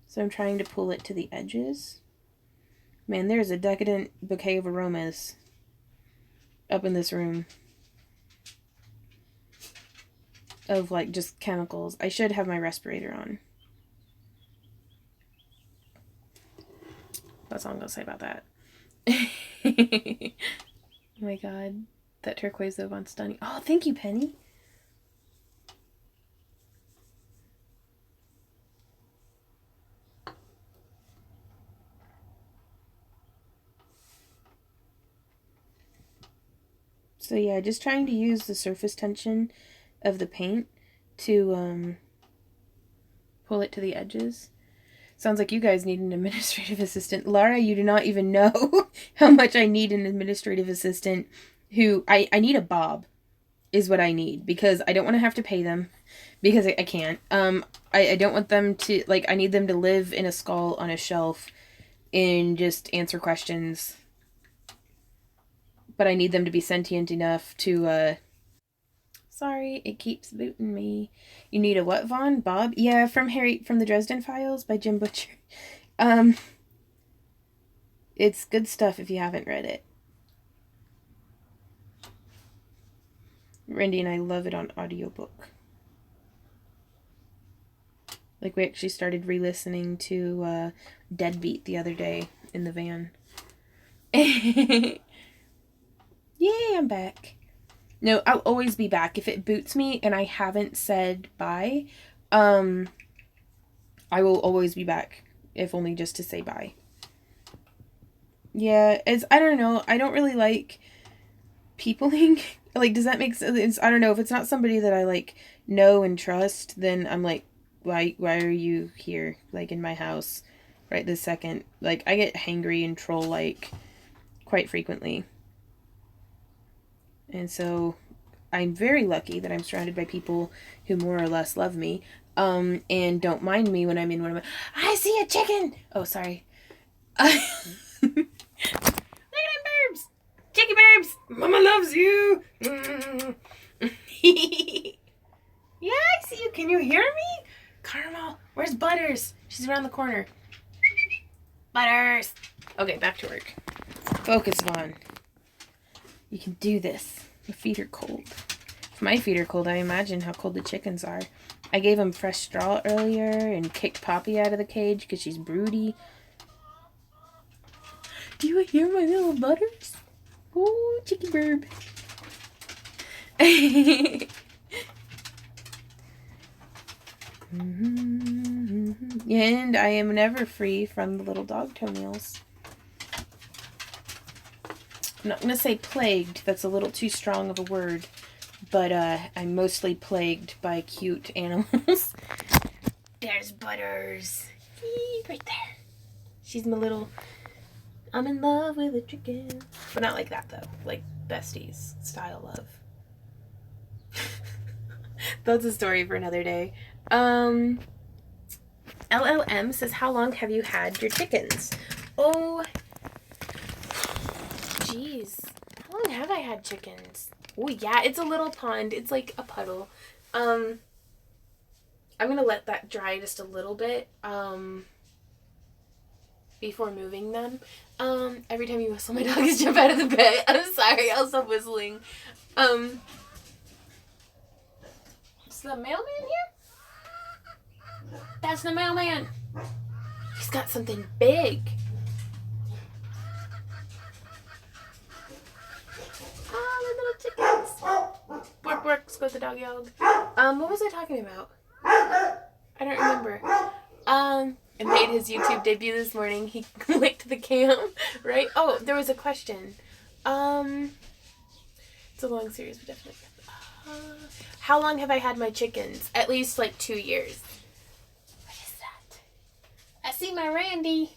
So I'm trying to pull it to the edges. Man, there's a decadent bouquet of aromas up in this room. Of like just chemicals. I should have my respirator on. That's all I'm gonna say about that. Oh my god. That turquoise though on stunning. Oh, thank you, Penny. So yeah, just trying to use the surface tension of the paint to pull it to the edges. Sounds like you guys need an administrative assistant. Laura, you do not even know how much I need an administrative assistant who... I need a Bob is what I need, because I don't want to have to pay them, because I can't. I don't want them to... Like, I need them to live in a skull on a shelf and just answer questions. But I need them to be sentient enough to... Sorry, it keeps booting me. You need a what, Vaughn? Bob? Yeah, from the Dresden Files by Jim Butcher. It's good stuff if you haven't read it. Randy and I love it on audiobook. Like, we actually started re-listening to Deadbeat the other day in the van. Yay, I'm back. No, I'll always be back. If it boots me and I haven't said bye, I will always be back, if only just to say bye. Yeah, I don't know. I don't really like peopling. Like, does that make sense? I don't know. If it's not somebody that I, like, know and trust, then I'm like, why are you here, like, in my house right this second? Like, I get hangry and troll-like quite frequently. And so I'm very lucky that I'm surrounded by people who more or less love me, and don't mind me when I'm in one of my... I see a chicken! Oh, sorry. Look at them burbs! Chicky burbs! Mama loves you! Yeah, I see you. Can you hear me? Caramel, where's Butters? She's around the corner. Butters! Okay, back to work. Focus, Vaughn. You can do this. Your feet are cold. If my feet are cold, I imagine how cold the chickens are. I gave them fresh straw earlier and kicked Poppy out of the cage because she's broody. Do you hear my little Butters? Oh, chicky burb. And I am never free from the little dog toenails. I'm not going to say plagued, that's a little too strong of a word, but I'm mostly plagued by cute animals. There's Butters. Right there. She's my little, I'm in love with a chicken. But not like that, though. Like besties style love. That's a story for another day. LLM says, how long have you had your chickens? Oh, jeez. How long have I had chickens? Oh, yeah, it's a little pond. It's like a puddle. I'm going to let that dry just a little bit, before moving them. Every time you whistle, my dogs jump out of the bed. I'm sorry, I'll stop whistling. Is the mailman here? That's the mailman. He's got something big. Oh, the little chickens. Work, work, goes the dog yelled. What was I talking about? I don't remember. It made his YouTube debut this morning. He licked the cam, right? Oh, there was a question. It's a long series, but definitely. How long have I had my chickens? At least like 2 years. What is that? I see my Randy.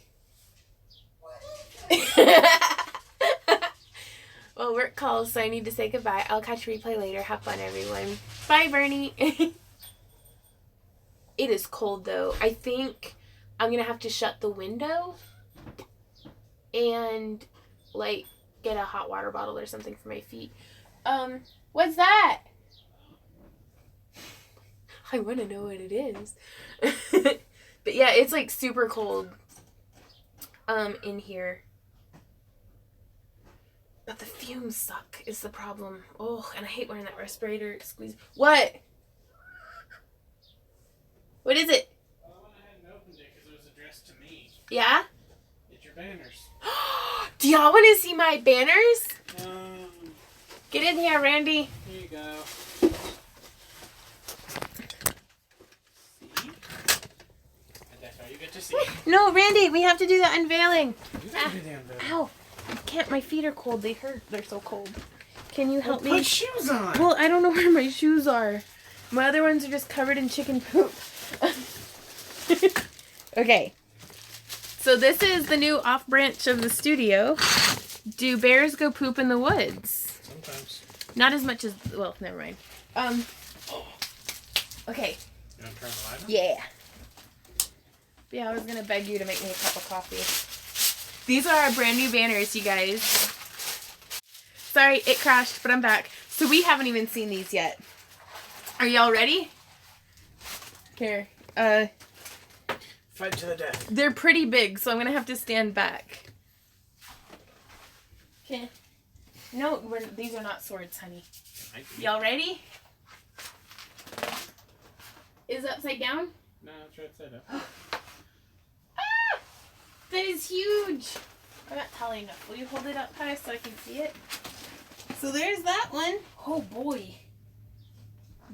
Well, work calls, so I need to say goodbye. I'll catch a replay later. Have fun, everyone. Bye, Bernie. It is cold, though. I think I'm gonna have to shut the window and like get a hot water bottle or something for my feet. What's that? I want to know what it is. But yeah, it's like super cold in here. But the fumes suck is the problem. Oh, and I hate wearing that respirator. Squeeze. What? What is it? Well, I went ahead and opened it because it was addressed to me. Yeah? Get your banners. Do y'all want to see my banners? Um, Get in here, Randy. Here you go. See? And that's how you get to see. No, Randy, we have to do the unveiling. You gotta do the unveiling. Ow. I can't. My feet are cold. They hurt. They're so cold. Can you help me? Put shoes on. Well, I don't know where my shoes are. My other ones are just covered in chicken poop. Okay. So this is the new off branch of the studio. Do bears go poop in the woods? Sometimes. Not as much as, well, never mind. Okay. You want to turn the light on? Yeah. Yeah, I was gonna beg you to make me a cup of coffee. These are our brand new banners, you guys. Sorry, it crashed, but I'm back. So we haven't even seen these yet. Are y'all ready? Here. Fight to the death. They're pretty big, so I'm gonna have to stand back. Okay. No, these are not swords, honey. Y'all ready? Is it upside down? No, it's right side up. Ah! That is huge! I'm not tall enough. Will you hold it up high so I can see it? So there's that one. Oh boy.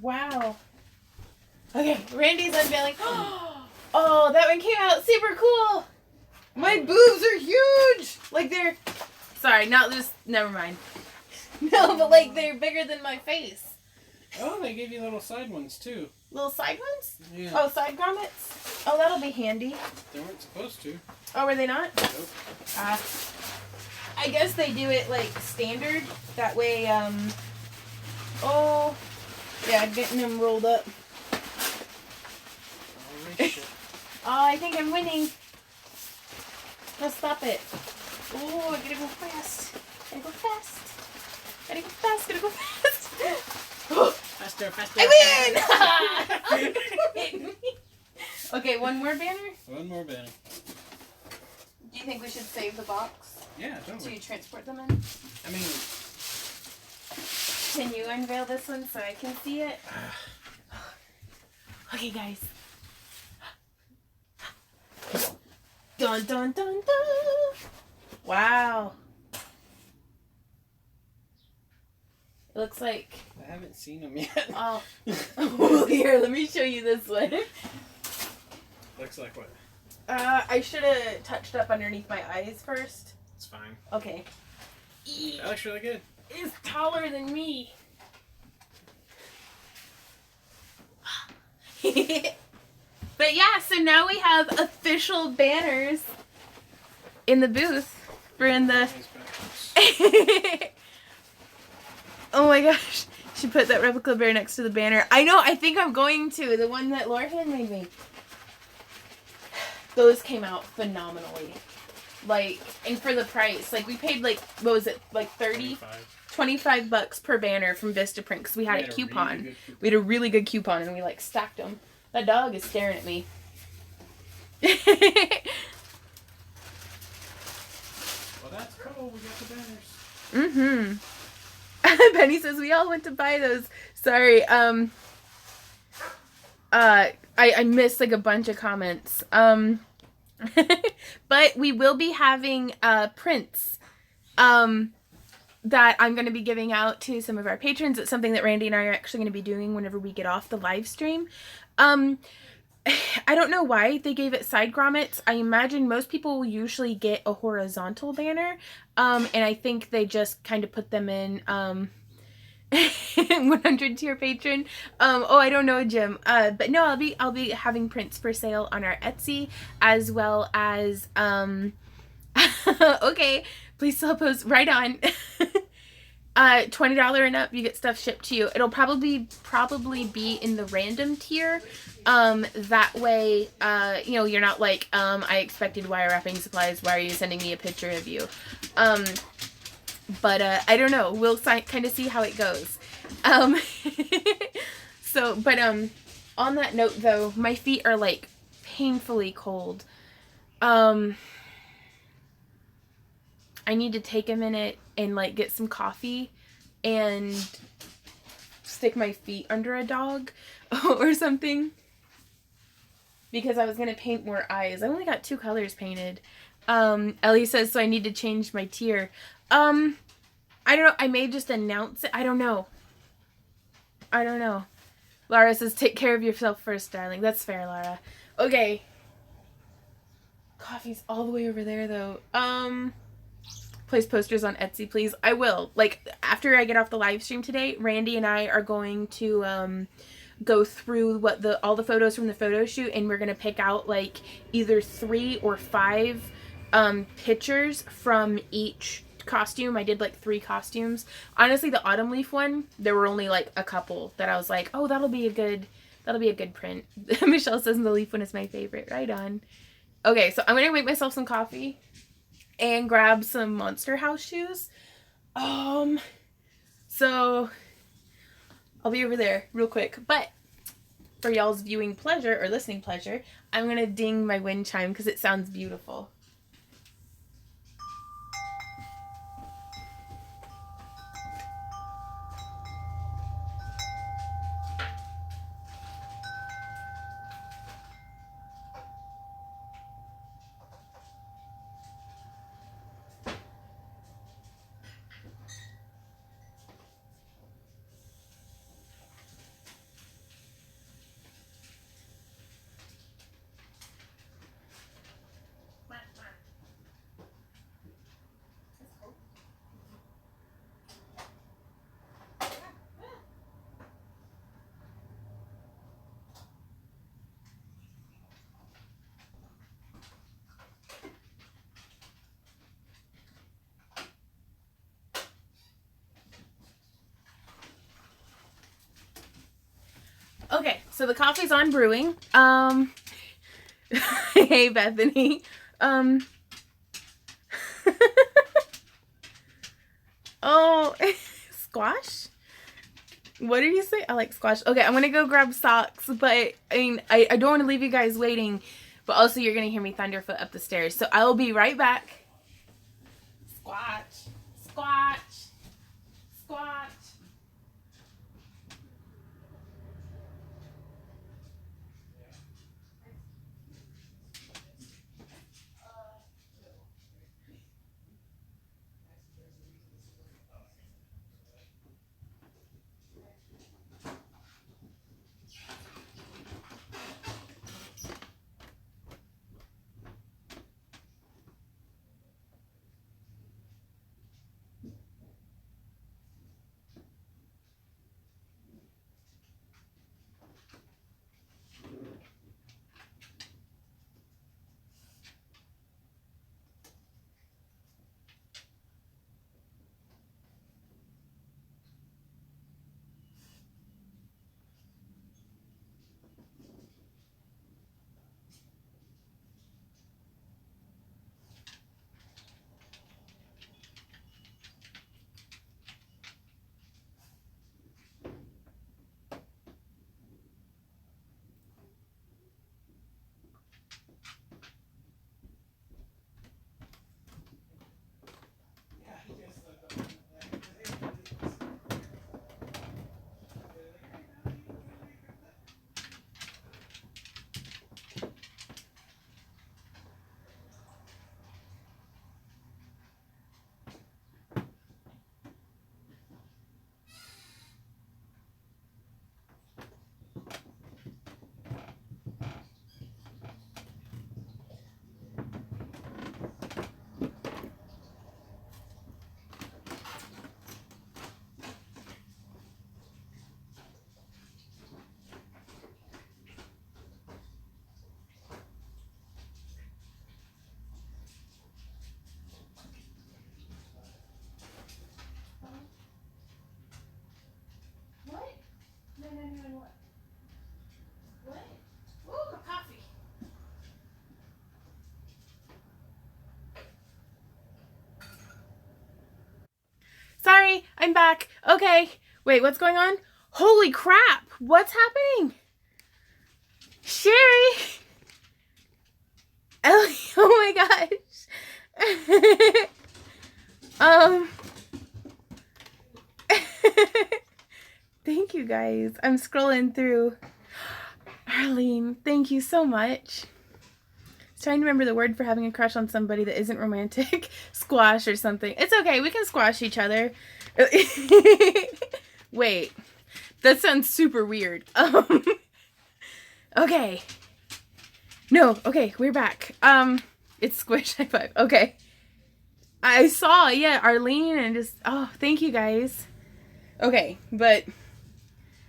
Wow. Okay, Randy's unveiling. Oh, that one came out super cool. My boobs are huge. Like they're, sorry, not just, never mind. No, but like they're bigger than my face. Oh, they gave you little side ones too. Little side ones? Yeah. Oh, side grommets? Oh, that'll be handy. They weren't supposed to. Oh, were they not? Nope. I guess they do it like standard. That way, oh, yeah, getting them rolled up. Holy shit. Oh, I think I'm winning. No, stop it. Oh, I gotta go fast. Gotta go fast. Gotta go fast. Gotta go fast. Faster, faster. I win! Okay, one more banner. One more banner. Do you think we should save the box Yeah, totally. to transport them in? I mean, Can you unveil this one so I can see it? Okay, guys. Dun dun dun dun! Wow. It looks like. I haven't seen them yet. Oh. Here, let me show you this one. Looks like what? I should have touched up underneath my eyes first. It's fine. Okay. That looks really good. It's taller than me. But yeah, so now we have official banners in the booth. We're in the. Oh my gosh. She put that replica bear next to the banner. I know, I think I'm going to. The one that Laura had made me. Those came out phenomenally. Like, and for the price. Like, we paid like, what was it? Like 30? 25 bucks per banner from Vistaprint because we had a coupon. We had a really good coupon and we like stacked them. That dog is staring at me. Well, that's cool. We got the banners. Mm-hmm. Penny says we all went to buy those. Sorry. I missed like a bunch of comments. But we will be having prints that I'm going to be giving out to some of our patrons. It's something that Randy and I are actually going to be doing whenever we get off the live stream. I don't know why they gave it side grommets. I imagine most people will usually get a horizontal banner. And I think they just kind of put them in 100 tier patron. Oh, I don't know, Jim. But no, I'll be having prints for sale on our Etsy as well as okay, please still post right on. $20 and up, you get stuff shipped to you. It'll probably be in the random tier. That way, you know, you're not like, I expected wire wrapping supplies. Why are you sending me a picture of you? But I don't know. We'll kind of see how it goes. So, but on that note though, my feet are like painfully cold. I need to take a minute and like get some coffee and stick my feet under a dog or something, because I was gonna paint more eyes. I only got 2 colors painted. Ellie says, so I need to change my tier. I don't know. I may just announce it. I don't know. Lara says, take care of yourself first, darling. That's fair, Lara. Okay. Coffee's all the way over there, though. Place posters on Etsy, please. I will. Like, after I get off the live stream today, Randy and I are going to go through all the photos from the photo shoot, and we're gonna pick out like either 3 or 5 pictures from each costume. I did like 3 costumes. Honestly, the autumn leaf one, there were only like a couple that I was like, oh, that'll be a good print. Michelle says the leaf one is my favorite. Right on. Okay, so I'm gonna make myself some coffee and grab some Monster House shoes. So I'll be over there real quick. But for y'all's viewing pleasure or listening pleasure, I'm gonna ding my wind chime because it sounds beautiful. Okay, so the coffee's on brewing. Hey Bethany. Oh, squash? What did you say? I like squash. Okay, I'm gonna go grab socks, but I mean, I don't want to leave you guys waiting, but also you're gonna hear me thunderfoot up the stairs, so I will be right back. Squatch, squatch, squatch. I'm back. Okay. Wait, what's going on? Holy crap. What's happening? Sherry. Ellie, oh my gosh. Thank you guys. I'm scrolling through. Arlene, thank you so much. I was trying to remember the word for having a crush on somebody that isn't romantic. Squash or something. It's okay. We can squash each other. Wait. That sounds super weird. Okay. No, okay, we're back. It's squish high five. Okay. I saw, yeah, Arlene and just, oh, thank you guys. Okay, but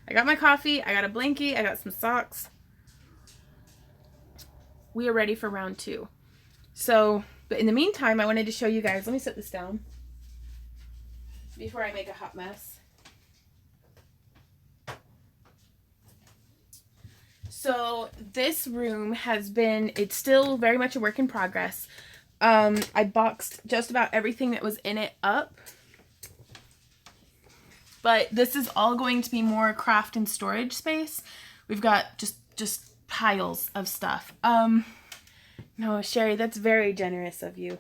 I got my coffee, I got a blankie, I got some socks. We are ready for round 2. So, but in the meantime, I wanted to show you guys, let me set this down before I make a hot mess. So this room has been, it's still very much a work in progress. I boxed just about everything that was in it up. But this is all going to be more craft and storage space. We've got just piles of stuff. No, Sherry, that's very generous of you.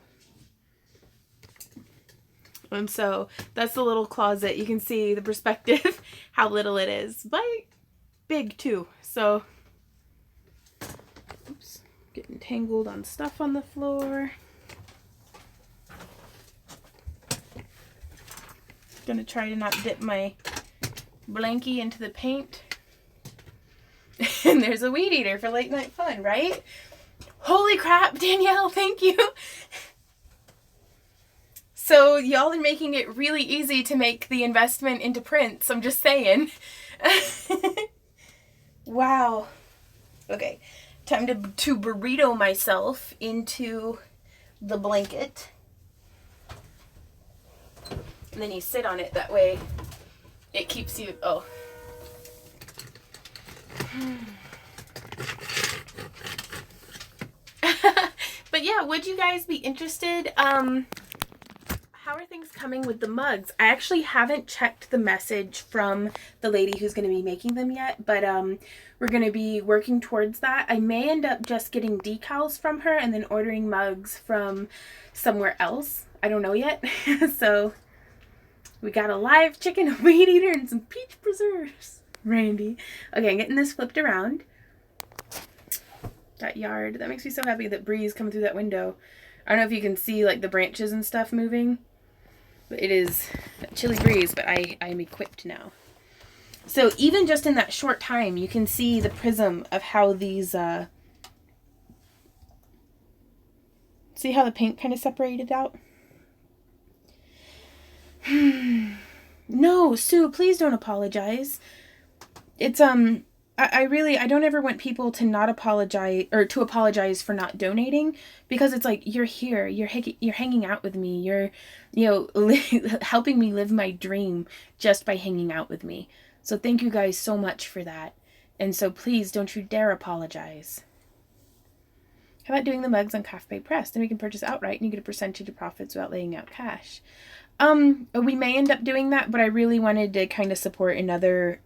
And so that's the little closet. You can see the perspective, how little it is, but big too. So, oops, getting tangled on stuff on the floor. Gonna try to not dip my blankie into the paint. And there's a weed eater for late night fun, right? Holy crap, Danielle, thank you. So y'all are making it really easy to make the investment into prints. I'm just saying. Wow. Okay, time to burrito myself into the blanket. And then you sit on it, that way it keeps you, oh. But yeah, would you guys be interested? How are things coming with the mugs? I actually haven't checked the message from the lady who's going to be making them yet, but we're going to be working towards that. I may end up just getting decals from her and then ordering mugs from somewhere else. I don't know yet. So we got a live chicken, a weed eater, and some peach preserves. Randy. Okay, I'm getting this flipped around. That yard. That makes me so happy, that breeze coming through that window. I don't know if you can see like the branches and stuff moving. But it is a chilly breeze, but I am equipped now. So even just in that short time, you can see the prism of how these, see how the paint kind of separated out? No, Sue, please don't apologize. It's, I don't ever want people to not apologize, or to apologize for not donating, because it's like, you're here, you're hanging out with me, you're, helping me live my dream just by hanging out with me. So thank you guys so much for that. And so please don't you dare apologize. How about doing the mugs on Cafe Press? Then we can purchase outright and you get a percentage of profits without laying out cash. We may end up doing that, but I really wanted to kind of support another,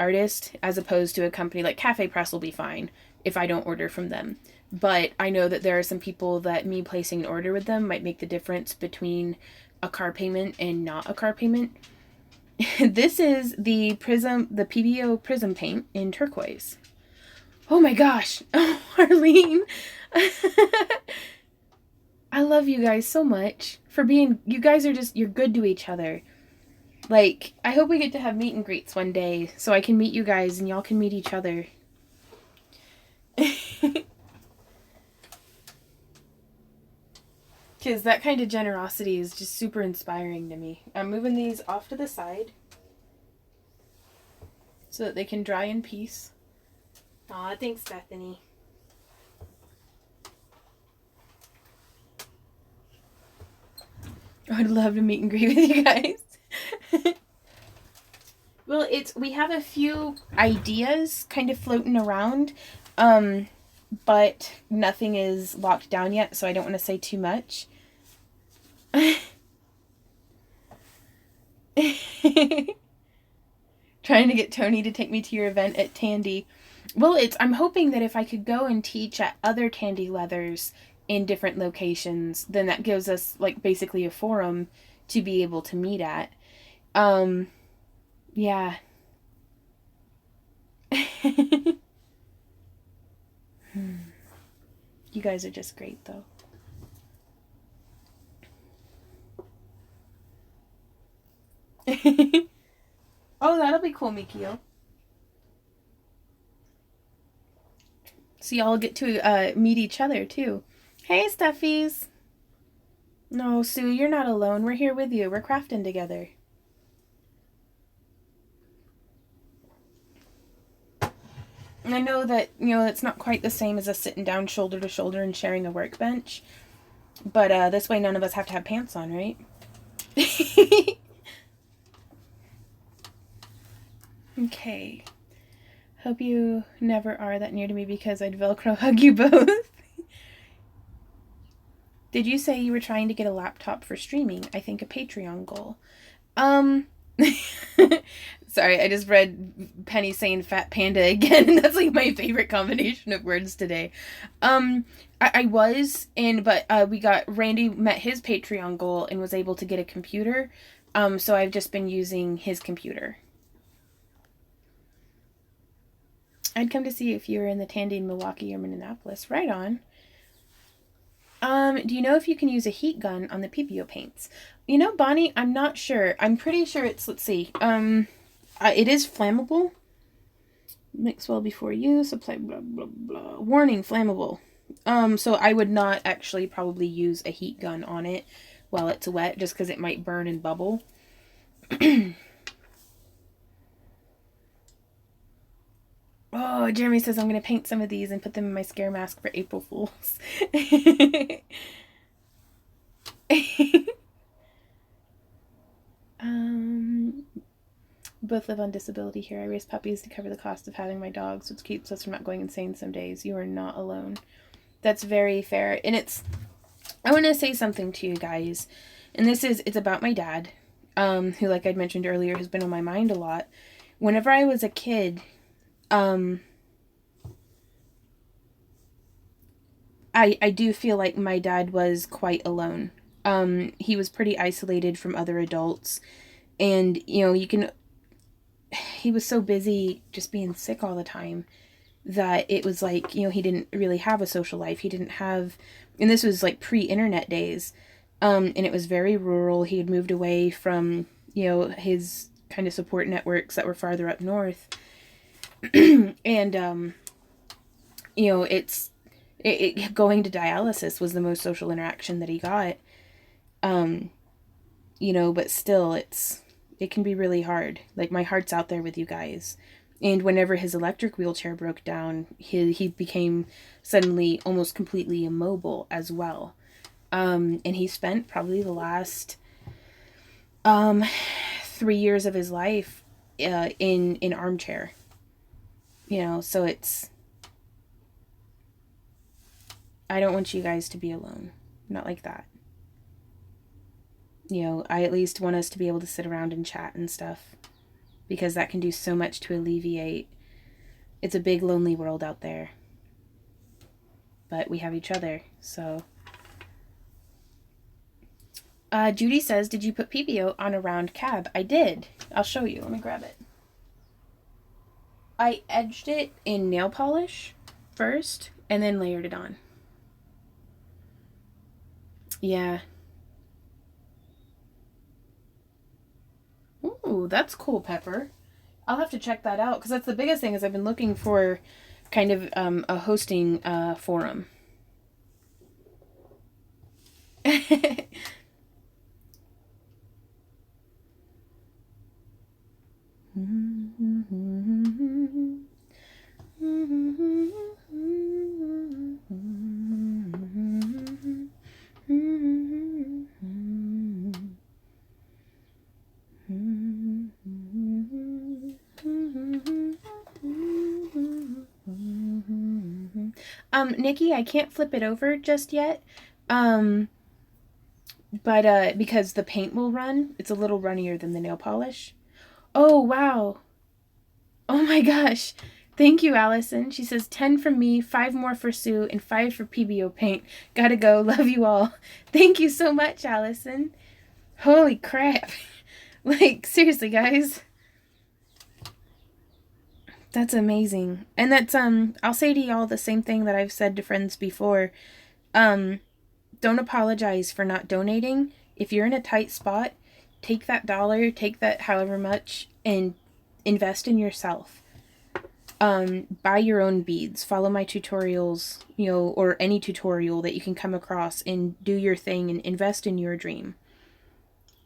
artist as opposed to a company. Like Cafe Press will be fine if I don't order from them, but I know that there are some people that me placing an order with them might make the difference between a car payment and not a car payment. This is the PBO prism paint in turquoise. Oh my gosh. Oh, Arlene. I love you guys so much for being, you guys are just, you're good to each other. Like, I hope we get to have meet and greets one day so I can meet you guys and y'all can meet each other. Because that kind of generosity is just super inspiring to me. I'm moving these off to the side so that they can dry in peace. Aw, thanks, Bethany. I'd love to meet and greet with you guys. Well, we have a few ideas kind of floating around, but nothing is locked down yet, so I don't want to say too much. Trying to get Tony to take me to your event at Tandy. Well, I'm hoping that if I could go and teach at other Tandy Leathers in different locations, then that gives us like basically a forum to be able to meet at. Yeah. You guys are just great, though. Oh, that'll be cool, Mikio. So y'all get to meet each other, too. Hey, Stuffies. No, Sue, you're not alone. We're here with you. We're crafting together. And I know that, it's not quite the same as us sitting down shoulder to shoulder and sharing a workbench. But this way none of us have to have pants on, right? Okay. Hope you never are that near to me because I'd Velcro hug you both. Did you say you were trying to get a laptop for streaming? I think a Patreon goal. Sorry, I just read Penny saying fat panda again, and that's like my favorite combination of words today. I was, but Randy met his Patreon goal and was able to get a computer. So I've just been using his computer. I'd come to see you if you were in the Tandy in Milwaukee or Minneapolis. Right on. Do you know if you can use a heat gun on the PPO paints? Bonnie, I'm not sure. I'm pretty sure let's see. It is flammable. Mix well before use. Apply blah, blah, blah. Warning, flammable. So I would not actually probably use a heat gun on it while it's wet, just because it might burn and bubble. Oh, Jeremy says I'm going to paint some of these and put them in my scare mask for April Fools. Both live on disability here. I raise puppies to cover the cost of having my dogs, which keeps us from not going insane some days. You are not alone. That's very fair. And I want to say something to you guys. And it's about my dad, who, like I'd mentioned earlier, has been on my mind a lot. Whenever I was a kid, I do feel like my dad was quite alone. He was pretty isolated from other adults, and he was so busy just being sick all the time that it was like, he didn't really have a social life. He didn't have, and this was like pre-internet days, and it was very rural. He had moved away from, his kind of support networks that were farther up north. And, going to dialysis was the most social interaction that he got. But still it can be really hard. Like, my heart's out there with you guys. And whenever his electric wheelchair broke down, he became suddenly almost completely immobile as well. And he spent probably the last 3 years of his life in armchair. So I don't want you guys to be alone. Not like that. I at least want us to be able to sit around and chat and stuff, because that can do so much to alleviate. It's a big, lonely world out there. But we have each other, so. Judy says, did you put PPO on a round cab? I did. I'll show you. Let me grab it. I edged it in nail polish first, and then layered it on. Yeah. Ooh, that's cool, Pepper. I'll have to check that out, because that's the biggest thing, is I've been looking for kind of a hosting forum. Nikki, I can't flip it over just yet. But because the paint will run, it's a little runnier than the nail polish. Oh, wow. Oh my gosh. Thank you, Allison. She says 10 from me, 5 more for Sue, and 5 for PBO paint. Gotta go. Love you all. Thank you so much, Allison. Holy crap. Like, seriously, guys. That's amazing. And that's, I'll say to y'all the same thing that I've said to friends before. Don't apologize for not donating. If you're in a tight spot, take that dollar, take that however much, and invest in yourself. Buy your own beads, follow my tutorials, or any tutorial that you can come across, and do your thing and invest in your dream.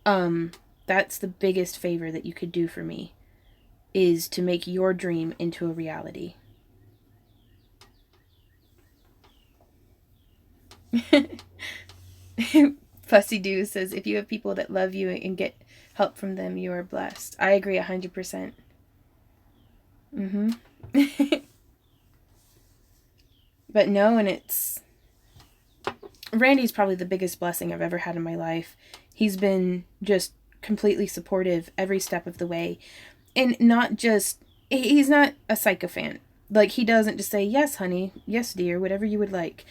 That's the biggest favor that you could do for me, is to make your dream into a reality. Fussy Doo says, if you have people that love you and get help from them, you are blessed. I agree 100%. But no, and Randy's probably the biggest blessing I've ever had in my life. He's been just completely supportive every step of the way. And he's not a sycophant. Like, he doesn't just say, yes, honey, yes, dear, whatever you would like.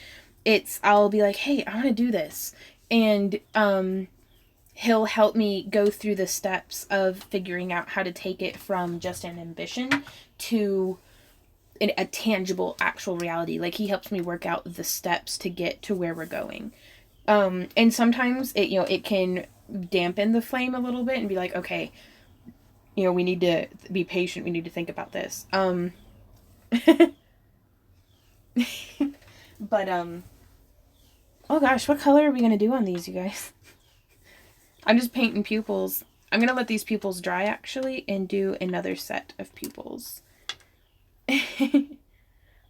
I'll be like, hey, I want to do this. And he'll help me go through the steps of figuring out how to take it from just an ambition to a tangible, actual reality. Like, he helps me work out the steps to get to where we're going. And sometimes it can dampen the flame a little bit and be like, okay, we need to be patient. We need to think about this. But, oh gosh, what color are we going to do on these, you guys? I'm just painting pupils. I'm going to let these pupils dry, actually, and do another set of pupils. Oh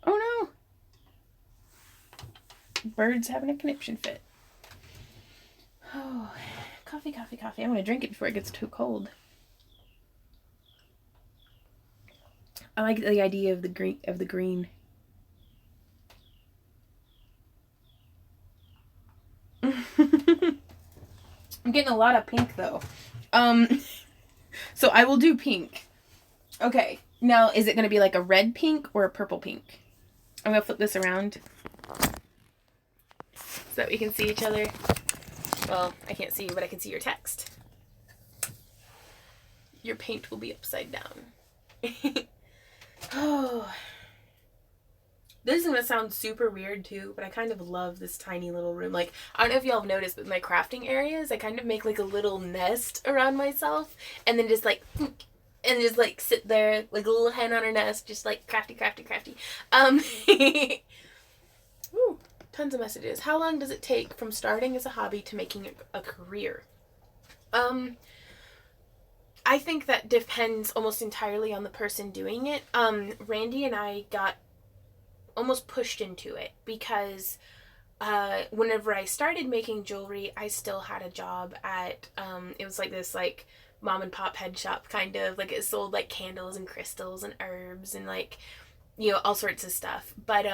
no! Bird's having a conniption fit. Oh, coffee. I'm going to drink it before it gets too cold. I like the idea of the green. I'm getting a lot of pink though. So I will do pink. Okay. Now, is it going to be like a red pink or a purple pink? I'm going to flip this around so that we can see each other. Well, I can't see you, but I can see your text. Your paint will be upside down. Oh. This is going to sound super weird too, but I kind of love this tiny little room. Like, I don't know if y'all have noticed, but in my crafting areas, I kind of make like a little nest around myself and then just like, and just like sit there like a little hen on her nest, just like crafty. Ooh, tons of messages. How long does it take from starting as a hobby to making a career? I think that depends almost entirely on the person doing it. Randy and I got almost pushed into it because whenever I started making jewelry, I still had a job at it was like this like mom and pop head shop, kind of like, it sold like candles and crystals and herbs and like all sorts of stuff, but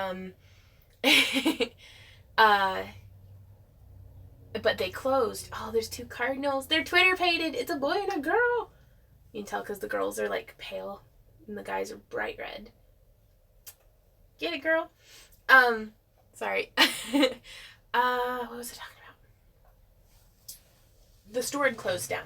but they closed. Oh, there's 2 cardinals. They're Twitter painted. It's a boy and a girl. You can tell because the girls are like pale and the guys are bright red. Get it, girl? Sorry. What was I talking about? The store had closed down.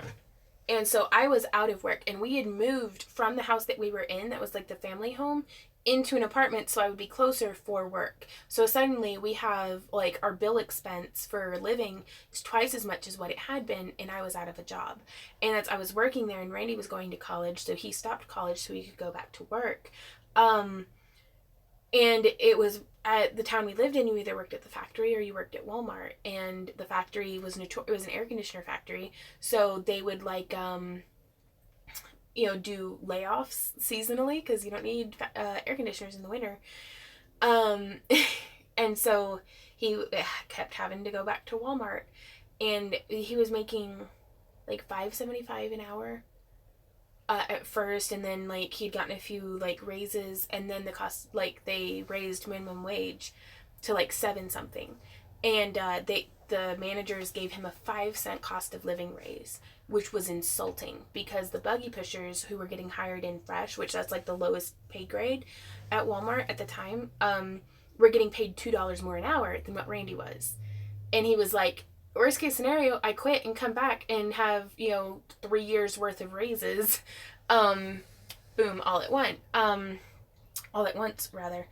And so I was out of work, and we had moved from the house that we were in, that was like the family home, into an apartment so I would be closer for work. So suddenly we have like our bill expense for living is twice as much as what it had been, and I was out of a job. And I was working there, and Randy was going to college, so he stopped college so he could go back to work. And it was at the town we lived in, you either worked at the factory or you worked at Walmart. And the factory was it was an air conditioner factory, so they would like do layoffs seasonally because you don't need air conditioners in the winter. And so he kept having to go back to Walmart, and he was making like $5.75 an hour at first, and then like he'd gotten a few like raises, and then the cost, like they raised minimum wage to like 7 something, And the managers gave him a 5-cent cost of living raise, which was insulting because the buggy pushers who were getting hired in fresh, which that's like the lowest pay grade at Walmart at the time, were getting paid $2 more an hour than what Randy was. And he was like, worst case scenario, I quit and come back and have, 3 years worth of raises. Boom, all at once. All at once, rather.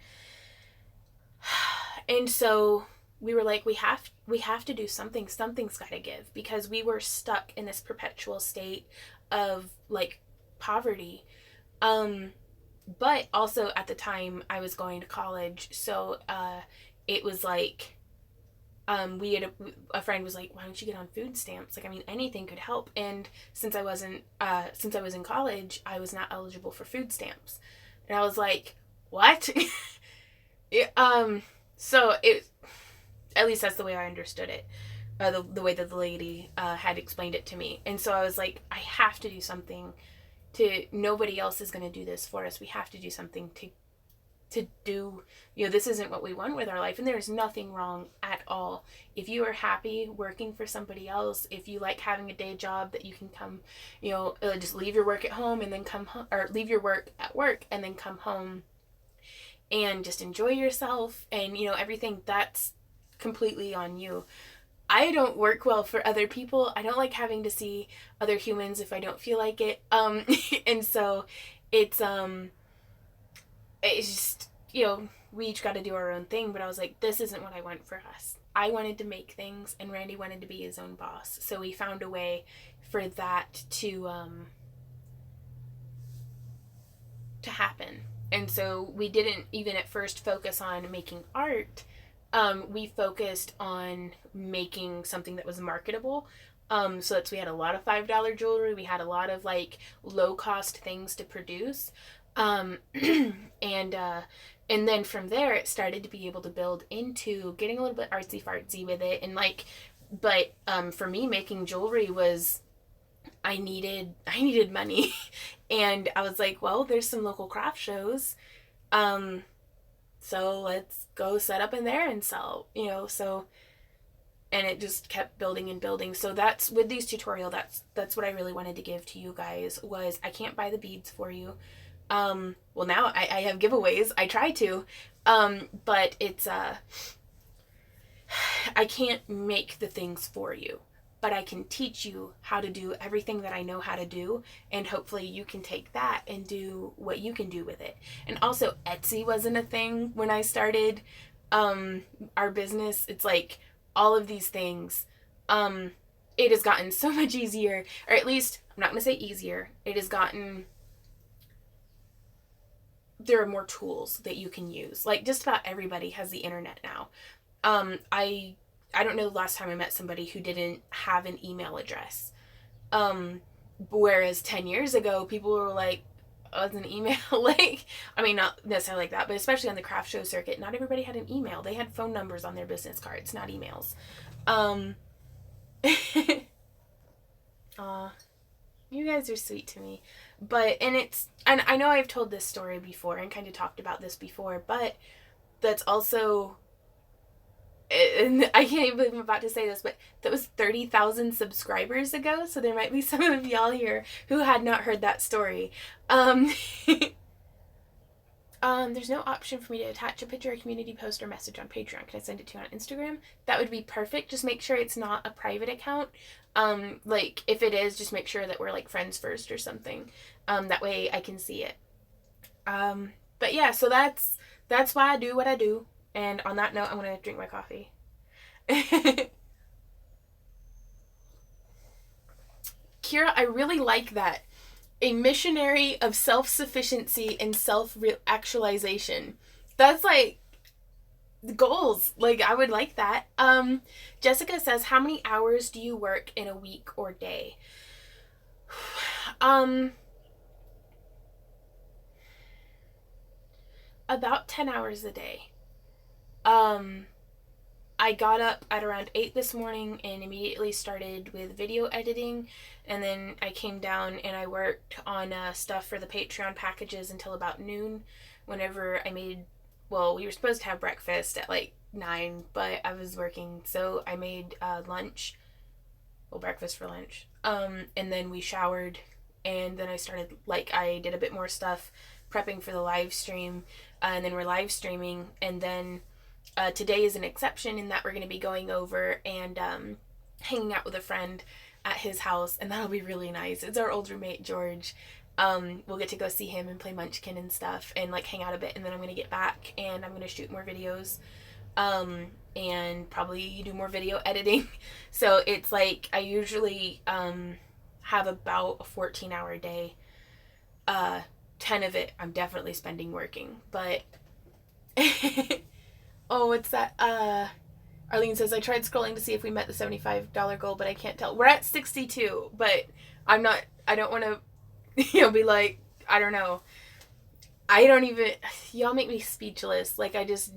And so we were like, we have to do something. Something's got to give, because we were stuck in this perpetual state of like poverty. But also at the time I was going to college, so it was like a friend was like, why don't you get on food stamps? Like, I mean, anything could help. And since I was in college, I was not eligible for food stamps. And I was like, what? So it, at least that's the way I understood it. The way that the lady had explained it to me. And so I was like, I have to do something. Nobody else is going to do this for us. We have to do something to do, this isn't what we want with our life. And there's nothing wrong at all. If you are happy working for somebody else, if you like having a day job that you can come, just leave your work at home and then come home, or leave your work at work and then come home and just enjoy yourself and, everything, that's completely on you. I don't work well for other people. I don't like having to see other humans if I don't feel like it. And so it's just, we each got to do our own thing. But I was like, this isn't what I want for us. I wanted to make things, and Randy wanted to be his own boss. So we found a way for that to happen. And so we didn't even at first focus on making art. We focused on making something that was marketable. So we had a lot of $5 jewelry. We had a lot of like low cost things to produce. And then from there it started to be able to build into getting a little bit artsy fartsy with it. And like, but for me, making jewelry was, I needed money. And I was like, well, there's some local craft shows. So let's go set up in there and sell, so, and it just kept building and building. So that's, with these tutorial, that's what I really wanted to give to you guys, was I can't buy the beads for you. Well, now I have giveaways. I try to, but it's, I can't make the things for you, but I can teach you how to do everything that I know how to do, and hopefully you can take that and do what you can do with it. And also, Etsy wasn't a thing when I started our business. It's like all of these things, it has gotten so much easier, or at least, I'm not going to say easier, it has gotten, there are more tools that you can use. Like, just about everybody has the internet now. I don't know the last time I met somebody who didn't have an email address. Whereas 10 years ago, people were like, oh, it's an email. Like, I mean, not necessarily like that, but especially on the craft show circuit, not everybody had an email. They had phone numbers on their business cards, not emails. Aw, you guys are sweet to me. But, and I know I've told this story before and kind of talked about this before, but that's also, and I can't even believe I'm about to say this, but that was 30,000 subscribers ago, so there might be some of y'all here who had not heard that story. There's no option for me to attach a picture, a community post, or message on Patreon. Can I send it to you on Instagram? That would be perfect. Just make sure it's not a private account. Like, if it is, just make sure that we're, like, friends first or something. That way I can see it. But yeah, so that's why I do what I do. And on that note, I'm going to drink my coffee. Kira, I really like that. A missionary of self-sufficiency and self-actualization. That's like goals. Like, I would like that. Jessica says, how many hours do you work in a week or day? About 10 hours a day. I got up at around 8 this morning and immediately started with video editing, and then I came down and I worked on stuff for the Patreon packages until about noon, whenever I made well, we were supposed to have breakfast at like 9, but I was working, so I made lunch, well, breakfast for lunch. And then we showered, and then I started, like, I did a bit more stuff prepping for the live stream, and then we're live streaming, and then today is an exception in that we're going to be going over and hanging out with a friend at his house, and that'll be really nice. It's our old roommate, George. We'll get to go see him and play Munchkin and stuff and like hang out a bit, and then I'm going to get back and I'm going to shoot more videos and probably do more video editing. So it's like I usually have about a 14-hour day. 10 of it I'm definitely spending working, but oh, what's that? Arlene says, I tried scrolling to see if we met the $75 goal, but I can't tell. We're at 62, but I don't want to, be like, I don't know. I don't even, y'all make me speechless. Like, I just,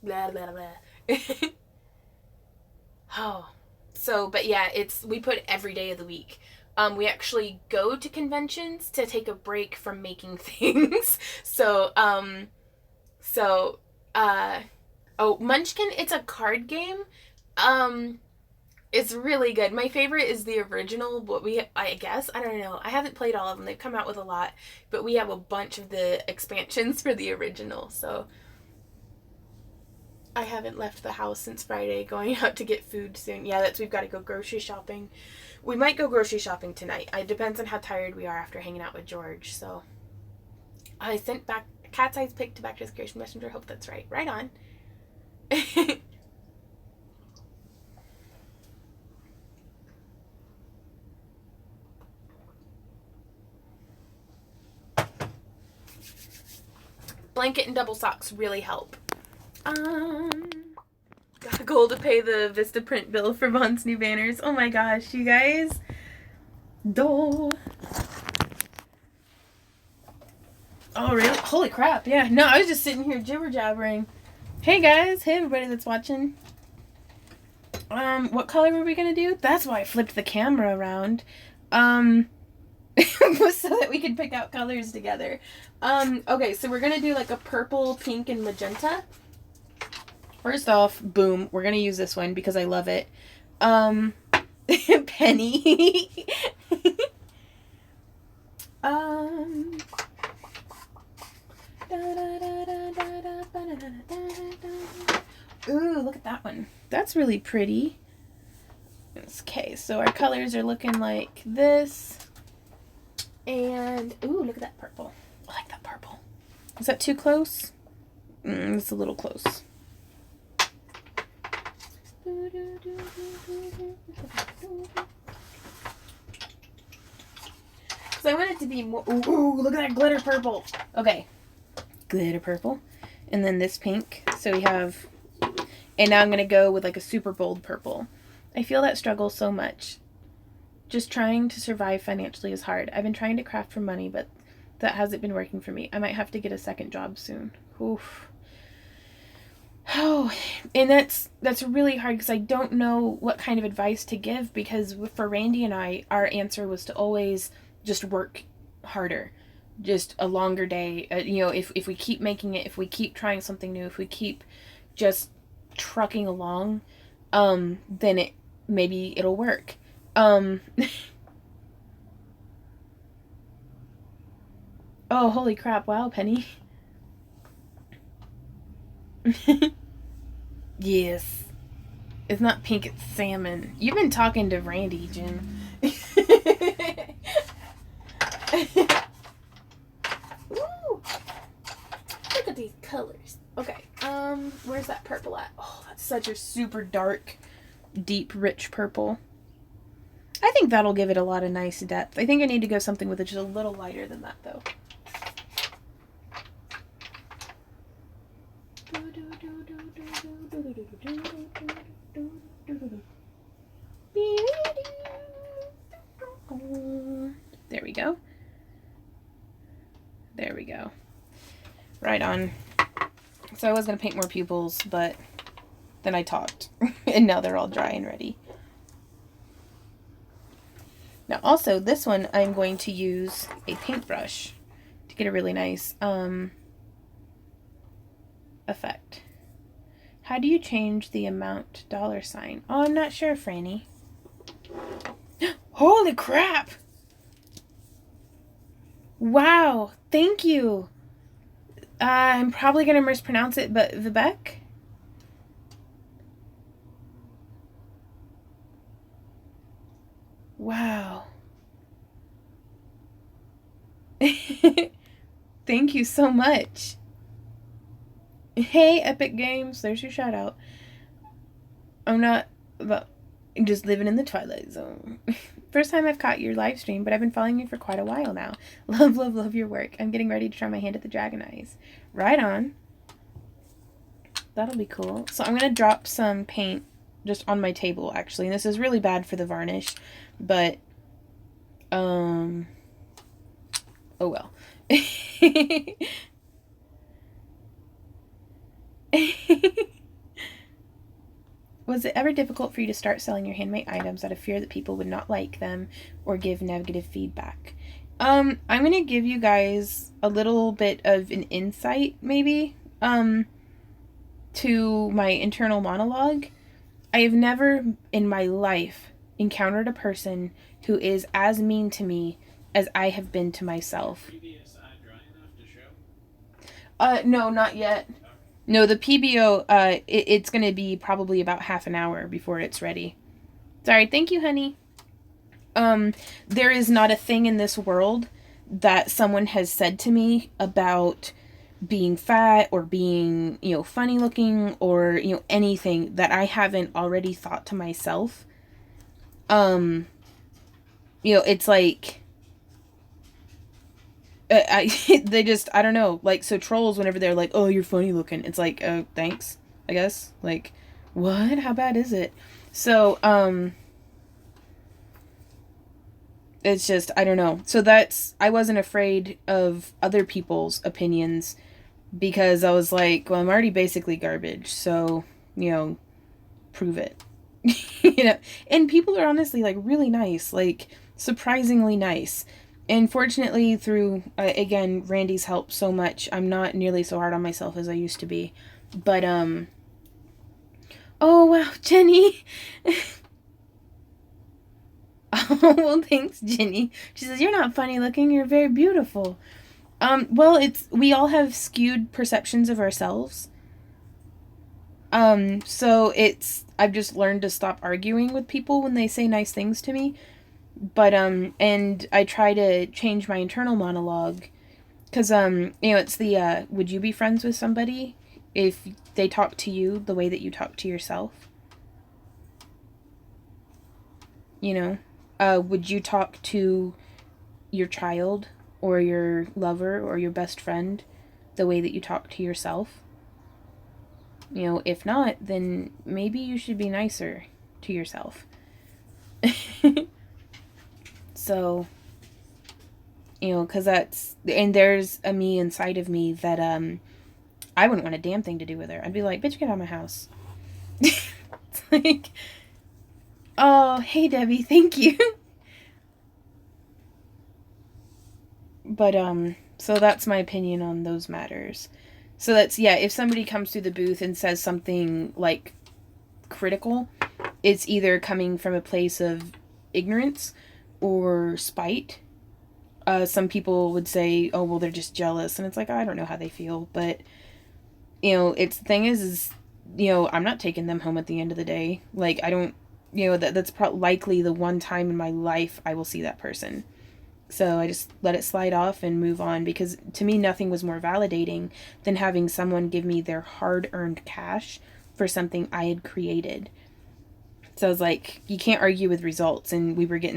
blah, blah, blah. Oh. So, but yeah, we put every day of the week. We actually go to conventions to take a break from making things. So, Munchkin, it's a card game. It's really good. My favorite is the original, but I guess, I don't know. I haven't played all of them. They've come out with a lot, but we have a bunch of the expansions for the original, so I haven't left the house since Friday, going out to get food soon. Yeah, we've got to go grocery shopping. We might go grocery shopping tonight. It depends on how tired we are after hanging out with George, so I sent back a cat's eyes pic to Back to the Creation Messenger. Hope that's right. Right on. Blanket and double socks really help. Got a goal to pay the Vistaprint bill for Vaughn's new banners. Oh my gosh, you guys. Oh, really? Holy crap, yeah. No, I was just sitting here jibber-jabbering. Hey guys, hey everybody that's watching. What color were we gonna do? That's why I flipped the camera around. So that we could pick out colors together. Okay, so we're gonna do like a purple, pink, and magenta. First off, boom, we're gonna use this one because I love it. Penny. Ooh, look at that one. That's really pretty. Okay, so our colors are looking like this. And, ooh, look at that purple. I like that purple. Is that too close? It's a little close. Because I want it to be more, ooh, look at that glitter purple. Okay. Glitter purple. And then this pink. So we have, and now I'm going to go with like a super bold purple. I feel that struggle so much. Just trying to survive financially is hard. I've been trying to craft for money, but that hasn't been working for me. I might have to get a second job soon. Oof. Oh, and that's really hard because I don't know what kind of advice to give, because for Randy and I, our answer was to always just work harder. Just a longer day. If we keep making it, if we keep trying something new, if we keep just trucking along, then maybe it'll work. Oh, holy crap. Wow, Penny. Yes. It's not pink, it's salmon. You've been talking to Randy, Jim. Woo! Look at these colors. Okay, where's that purple at? Oh, that's such a super dark, deep, rich purple. I think that'll give it a lot of nice depth. I think I need to go something with just a little lighter than that, though. There we go. There we go. Right on. So I was going to paint more pupils, but then I talked. And now they're all dry and ready. Now also, this one I'm going to use a paintbrush to get a really nice effect. How do you change the amount $? Oh, I'm not sure, Franny. Holy crap! Wow, thank you. I'm probably going to mispronounce it, but Vivek? Wow. Thank you so much. Hey, Epic Games, there's your shout out. I'm not about just living in the Twilight Zone. First time I've caught your live stream, but I've been following you for quite a while now. Love, love, love your work. I'm getting ready to try my hand at the dragon eyes. Right on. That'll be cool. So I'm going to drop some paint just on my table, actually. And this is really bad for the varnish, but, oh well. Was it ever difficult for you to start selling your handmade items out of fear that people would not like them or give negative feedback? I'm going to give you guys a little bit of an insight, maybe, to my internal monologue. I have never in my life encountered a person who is as mean to me as I have been to myself. No, not yet. No, the PBO, it's going to be probably about half an hour before it's ready. Sorry, thank you, honey. There is not a thing in this world that someone has said to me about being fat or being, funny looking or, anything that I haven't already thought to myself. It's like, they just, I don't know, like, so trolls, whenever they're like, oh, you're funny looking, it's like, thanks, I guess, like, what, how bad is it? So, it's just, I don't know, so I wasn't afraid of other people's opinions, because I was like, well, I'm already basically garbage, so, prove it, and people are honestly, like, really nice, like, surprisingly nice. And fortunately, through, again, Randy's help so much, I'm not nearly so hard on myself as I used to be. But, oh, wow, Jenny. Oh, well, thanks, Jenny. She says, you're not funny looking, you're very beautiful. Well, we all have skewed perceptions of ourselves. So I've just learned to stop arguing with people when they say nice things to me. But, and I try to change my internal monologue, because, it's the, would you be friends with somebody if they talk to you the way that you talk to yourself? Would you talk to your child, or your lover, or your best friend the way that you talk to yourself? If not, then maybe you should be nicer to yourself. So, because there's a me inside of me that, I wouldn't want a damn thing to do with her. I'd be like, bitch, get out of my house. It's like, oh, hey, Debbie, thank you. But, so that's my opinion on those matters. So if somebody comes through the booth and says something, like, critical, it's either coming from a place of ignorance or spite. Some people would say, oh, well, they're just jealous. And it's like, I don't know how they feel. But, the thing is, I'm not taking them home at the end of the day. Like, I don't, that's likely the one time in my life I will see that person. So I just let it slide off and move on. Because to me, nothing was more validating than having someone give me their hard-earned cash for something I had created. So I was like, you can't argue with results, and we get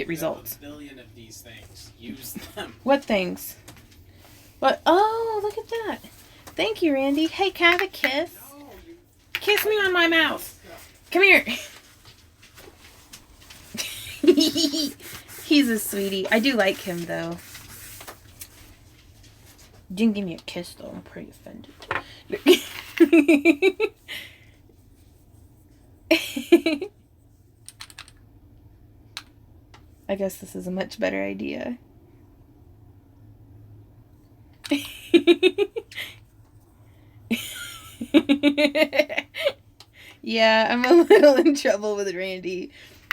results. A billion of these things. Use them. What things? What? Oh, look at that. Thank you, Randy. Hey, can I have a kiss? No, kiss me on my mouth. Come here. He's a sweetie. I do like him, though. You didn't give me a kiss, though. I'm pretty offended. I guess this is a much better idea. Yeah, I'm a little in trouble with Randy.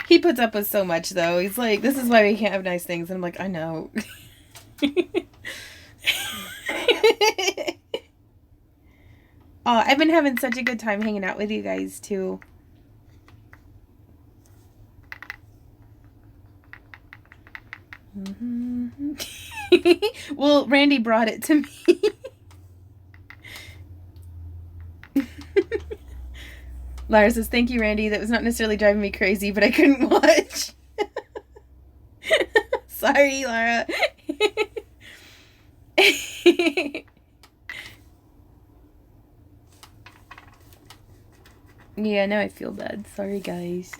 He puts up with so much, though. He's like, this is why we can't have nice things. And I'm like, I know. Oh, I've been having such a good time hanging out with you guys, too. Well, Randy brought it to me. Lara says, thank you, Randy. That was not necessarily driving me crazy, but I couldn't watch. Sorry, Lara. Yeah, now I feel bad. Sorry, guys.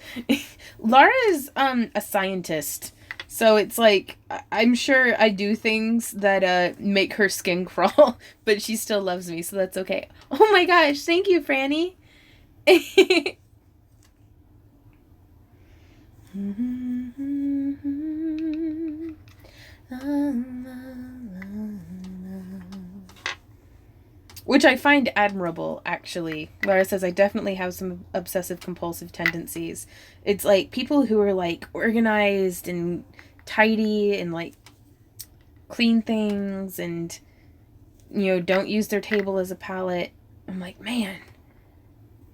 Lara is a scientist. So it's like, I'm sure I do things that make her skin crawl, but she still loves me, so that's okay. Oh my gosh, thank you, Franny. Which I find admirable, actually. Lara says, I definitely have some obsessive compulsive tendencies. It's like people who are like organized and tidy and like clean things and, you know, don't use their table as a palette. I'm like, man,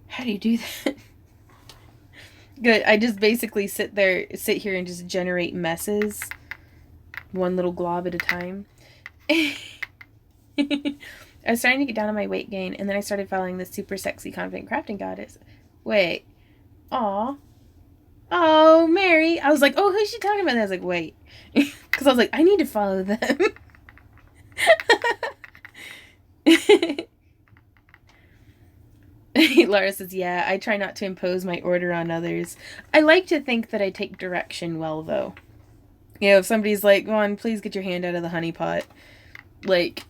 how do you do that? Good. I just basically sit here and just generate messes. One little glob at a time. I was starting to get down on my weight gain, and then I started following this super sexy confident crafting goddess. Wait. Aw. Oh, Mary. I was like, oh, who's she talking about? And I was like, wait. Because I was like, I need to follow them. Laura says, yeah, I try not to impose my order on others. I like to think that I take direction well, though. You know, if somebody's like, go on, please get your hand out of the honey pot. Like,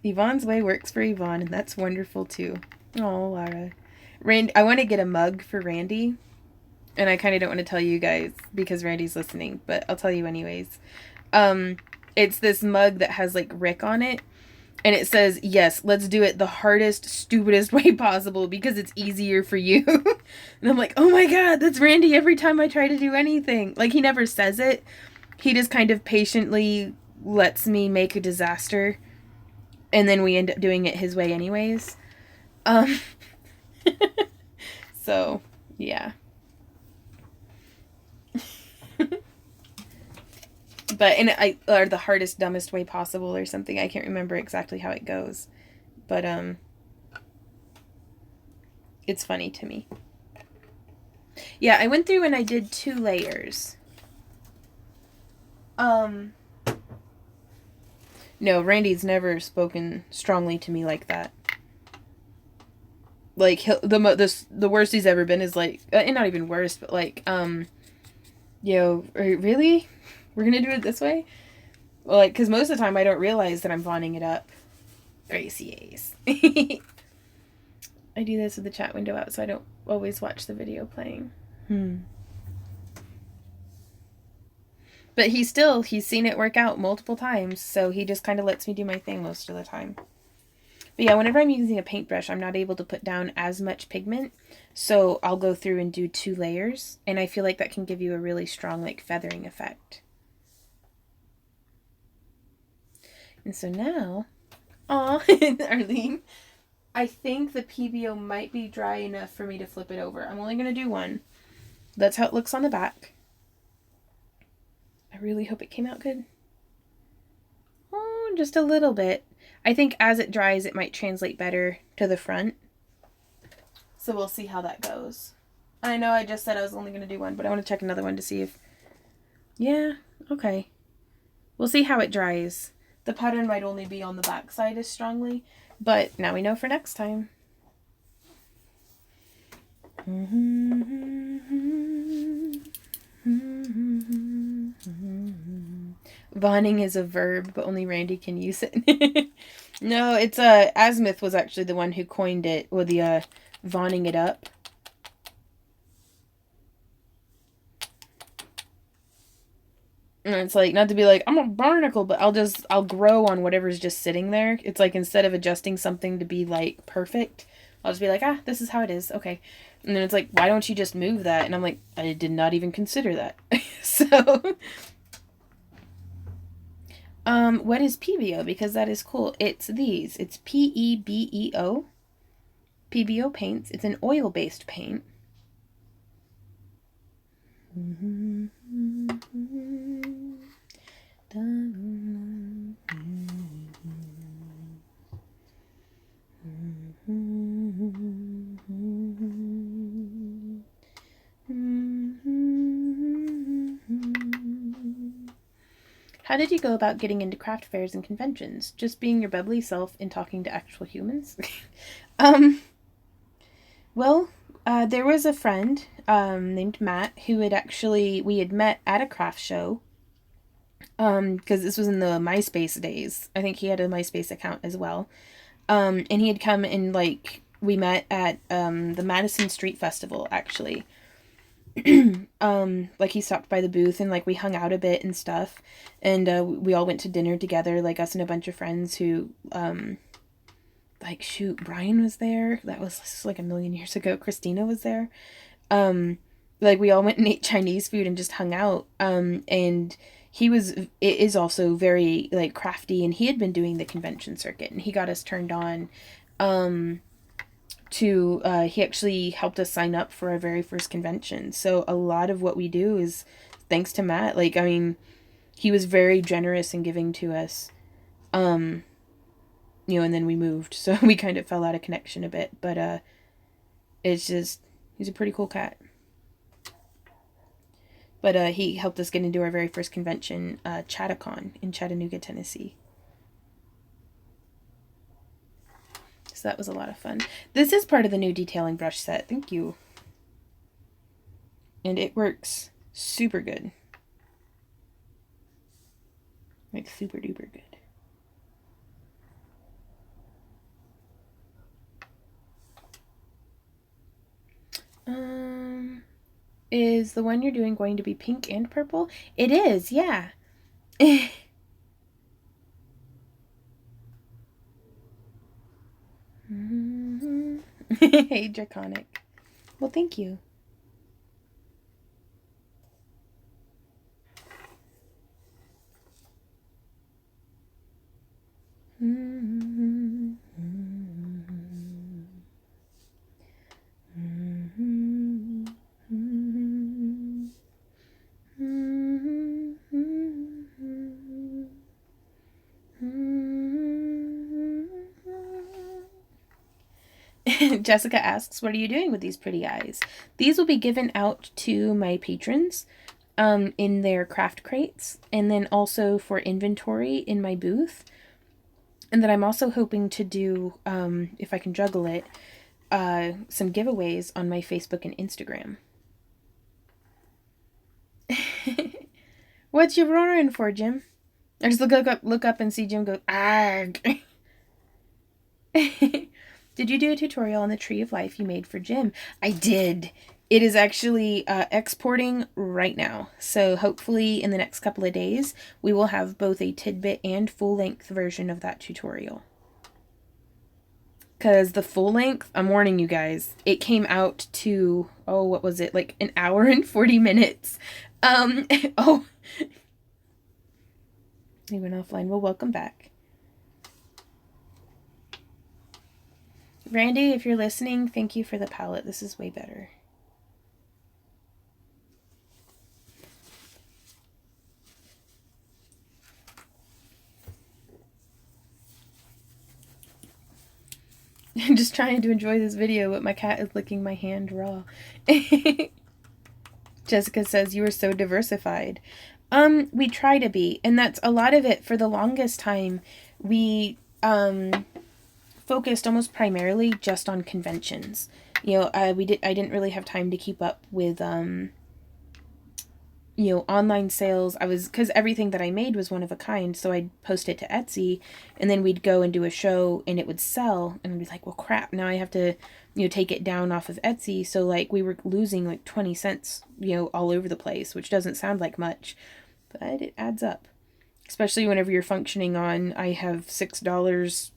Yvonne's way works for Yvonne, and that's wonderful, too. Oh, Laura. Randy, I want to get a mug for Randy, and I kind of don't want to tell you guys because Randy's listening, but I'll tell you anyways. It's this mug that has, like, Rick on it. And it says, yes, let's do it the hardest, stupidest way possible because it's easier for you. And I'm like, oh my God, that's Randy every time I try to do anything. Like, he never says it. He just kind of patiently lets me make a disaster. And then we end up doing it his way anyways. So, yeah. But or the hardest, dumbest way possible or something. I can't remember exactly how it goes. But, it's funny to me. Yeah, I went through and I did 2 layers. No, Randy's never spoken strongly to me like that. Like, the worst he's ever been is like, and not even worst, but like, yo, really? We're gonna do it this way? Well, like, because most of the time I don't realize that I'm vonning it up. Gracies. I do this with the chat window out so I don't always watch the video playing. But he's seen it work out multiple times, so he just kind of lets me do my thing most of the time. But yeah, whenever I'm using a paintbrush, I'm not able to put down as much pigment, so I'll go through and do 2 layers, and I feel like that can give you a really strong, like, feathering effect. And so now, Arlene, I think the PBO might be dry enough for me to flip it over. I'm only going to do 1. That's how it looks on the back. I really hope it came out good. Oh, just a little bit. I think as it dries, it might translate better to the front. So we'll see how that goes. I know I just said I was only going to do 1, but I want to check another one to see if... Yeah, okay. We'll see how it dries. The pattern might only be on the back side as strongly, but now we know for next time. Vonning is a verb, but only Randy can use it. No, it's Azimuth was actually the one who coined it, or the vonning it up. And it's like, not to be like, I'm a barnacle, but I'll grow on whatever's just sitting there. It's like, instead of adjusting something to be like perfect, I'll just be like, this is how it is. Okay. And then it's like, why don't you just move that? And I'm like, I did not even consider that. So, what is PBO? Because that is cool. It's these. It's PEBEO. PBO paints. It's an oil-based paint. How did you go about getting into craft fairs and conventions? Just being your bubbly self and talking to actual humans? Well, there was a friend named Matt who we had met at a craft show. Because this was in the MySpace days. I think he had a MySpace account as well. And he had come and, like, we met at the Madison Street Festival, actually. Like, he stopped by the booth and, like, we hung out a bit and stuff. And we all went to dinner together, like, us and a bunch of friends who, like, shoot, Brian was there. That was, like, a million years ago. Christina was there. Like, we all went and ate Chinese food and just hung out. And it is also very, like, crafty, and he had been doing the convention circuit, and he got us turned on, he actually helped us sign up for our very first convention. So a lot of what we do is thanks to Matt. Like, I mean, he was very generous in giving to us, and then we moved, so we kind of fell out of connection a bit, but, it's just, he's a pretty cool cat. But he helped us get into our very first convention, Chattacon in Chattanooga, Tennessee. So that was a lot of fun. This is part of the new detailing brush set. Thank you. And it works super good. Like, super duper good. Is the one you're doing going to be pink and purple? It is, yeah. Hey, Draconic. Well, thank you. Jessica asks, what are you doing with these pretty eyes? These will be given out to my patrons in their craft crates, and then also for inventory in my booth. And then I'm also hoping to do, if I can juggle it, some giveaways on my Facebook and Instagram. What you roaring for, Jim? I just look up and see Jim go, argh. Did you do a tutorial on the Tree of Life you made for Jim? I did. It is actually exporting right now. So hopefully in the next couple of days, we will have both a tidbit and full-length version of that tutorial. Because the full-length, I'm warning you guys, it came out to, what was it? Like an hour and 40 minutes. He went offline. Well, welcome back. Randy, if you're listening, thank you for the palette. This is way better. I'm just trying to enjoy this video, but my cat is licking my hand raw. Jessica says, you are so diversified. We try to be, and that's a lot of it. For the longest time, we, focused almost primarily just on conventions. I didn't really have time to keep up with, online sales. Because everything that I made was one of a kind, so I'd post it to Etsy, and then we'd go and do a show, and it would sell, and I'd be like, well, crap, now I have to, take it down off of Etsy, so, like, we were losing, like, 20 cents, all over the place, which doesn't sound like much, but it adds up. Especially whenever you're functioning on, I have $6,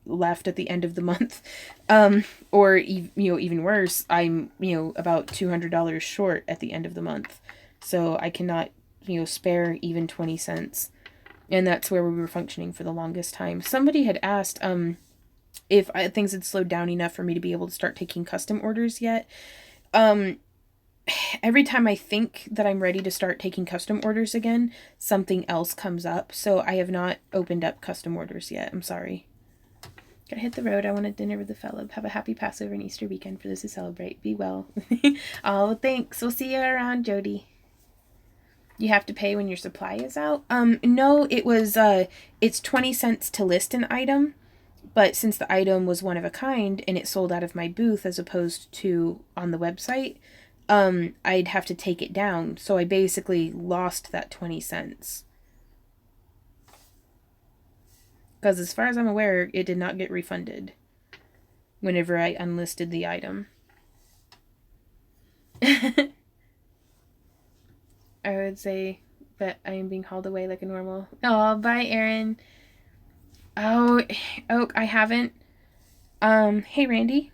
left at the end of the month. Or, even worse, I'm, about $200 short at the end of the month. So I cannot, spare even 20 cents. And that's where we were functioning for the longest time. Somebody had asked, if things had slowed down enough for me to be able to start taking custom orders yet. Every time I think that I'm ready to start taking custom orders again, something else comes up. So I have not opened up custom orders yet. I'm sorry. Gotta hit the road. I want a dinner with the fellow. Have a happy Passover and Easter weekend for those who celebrate. Be well. Oh, thanks. We'll see you around, Jody. You have to pay when your supply is out? No, it's 20 cents to list an item. But since the item was one of a kind and it sold out of my booth as opposed to on the website, I'd have to take it down. So I basically lost that 20 cents. Because as far as I'm aware, it did not get refunded whenever I unlisted the item. I would say that I am being hauled away like a normal. Oh, bye, Erin. Oh, Oak, I haven't. Hey, Randy.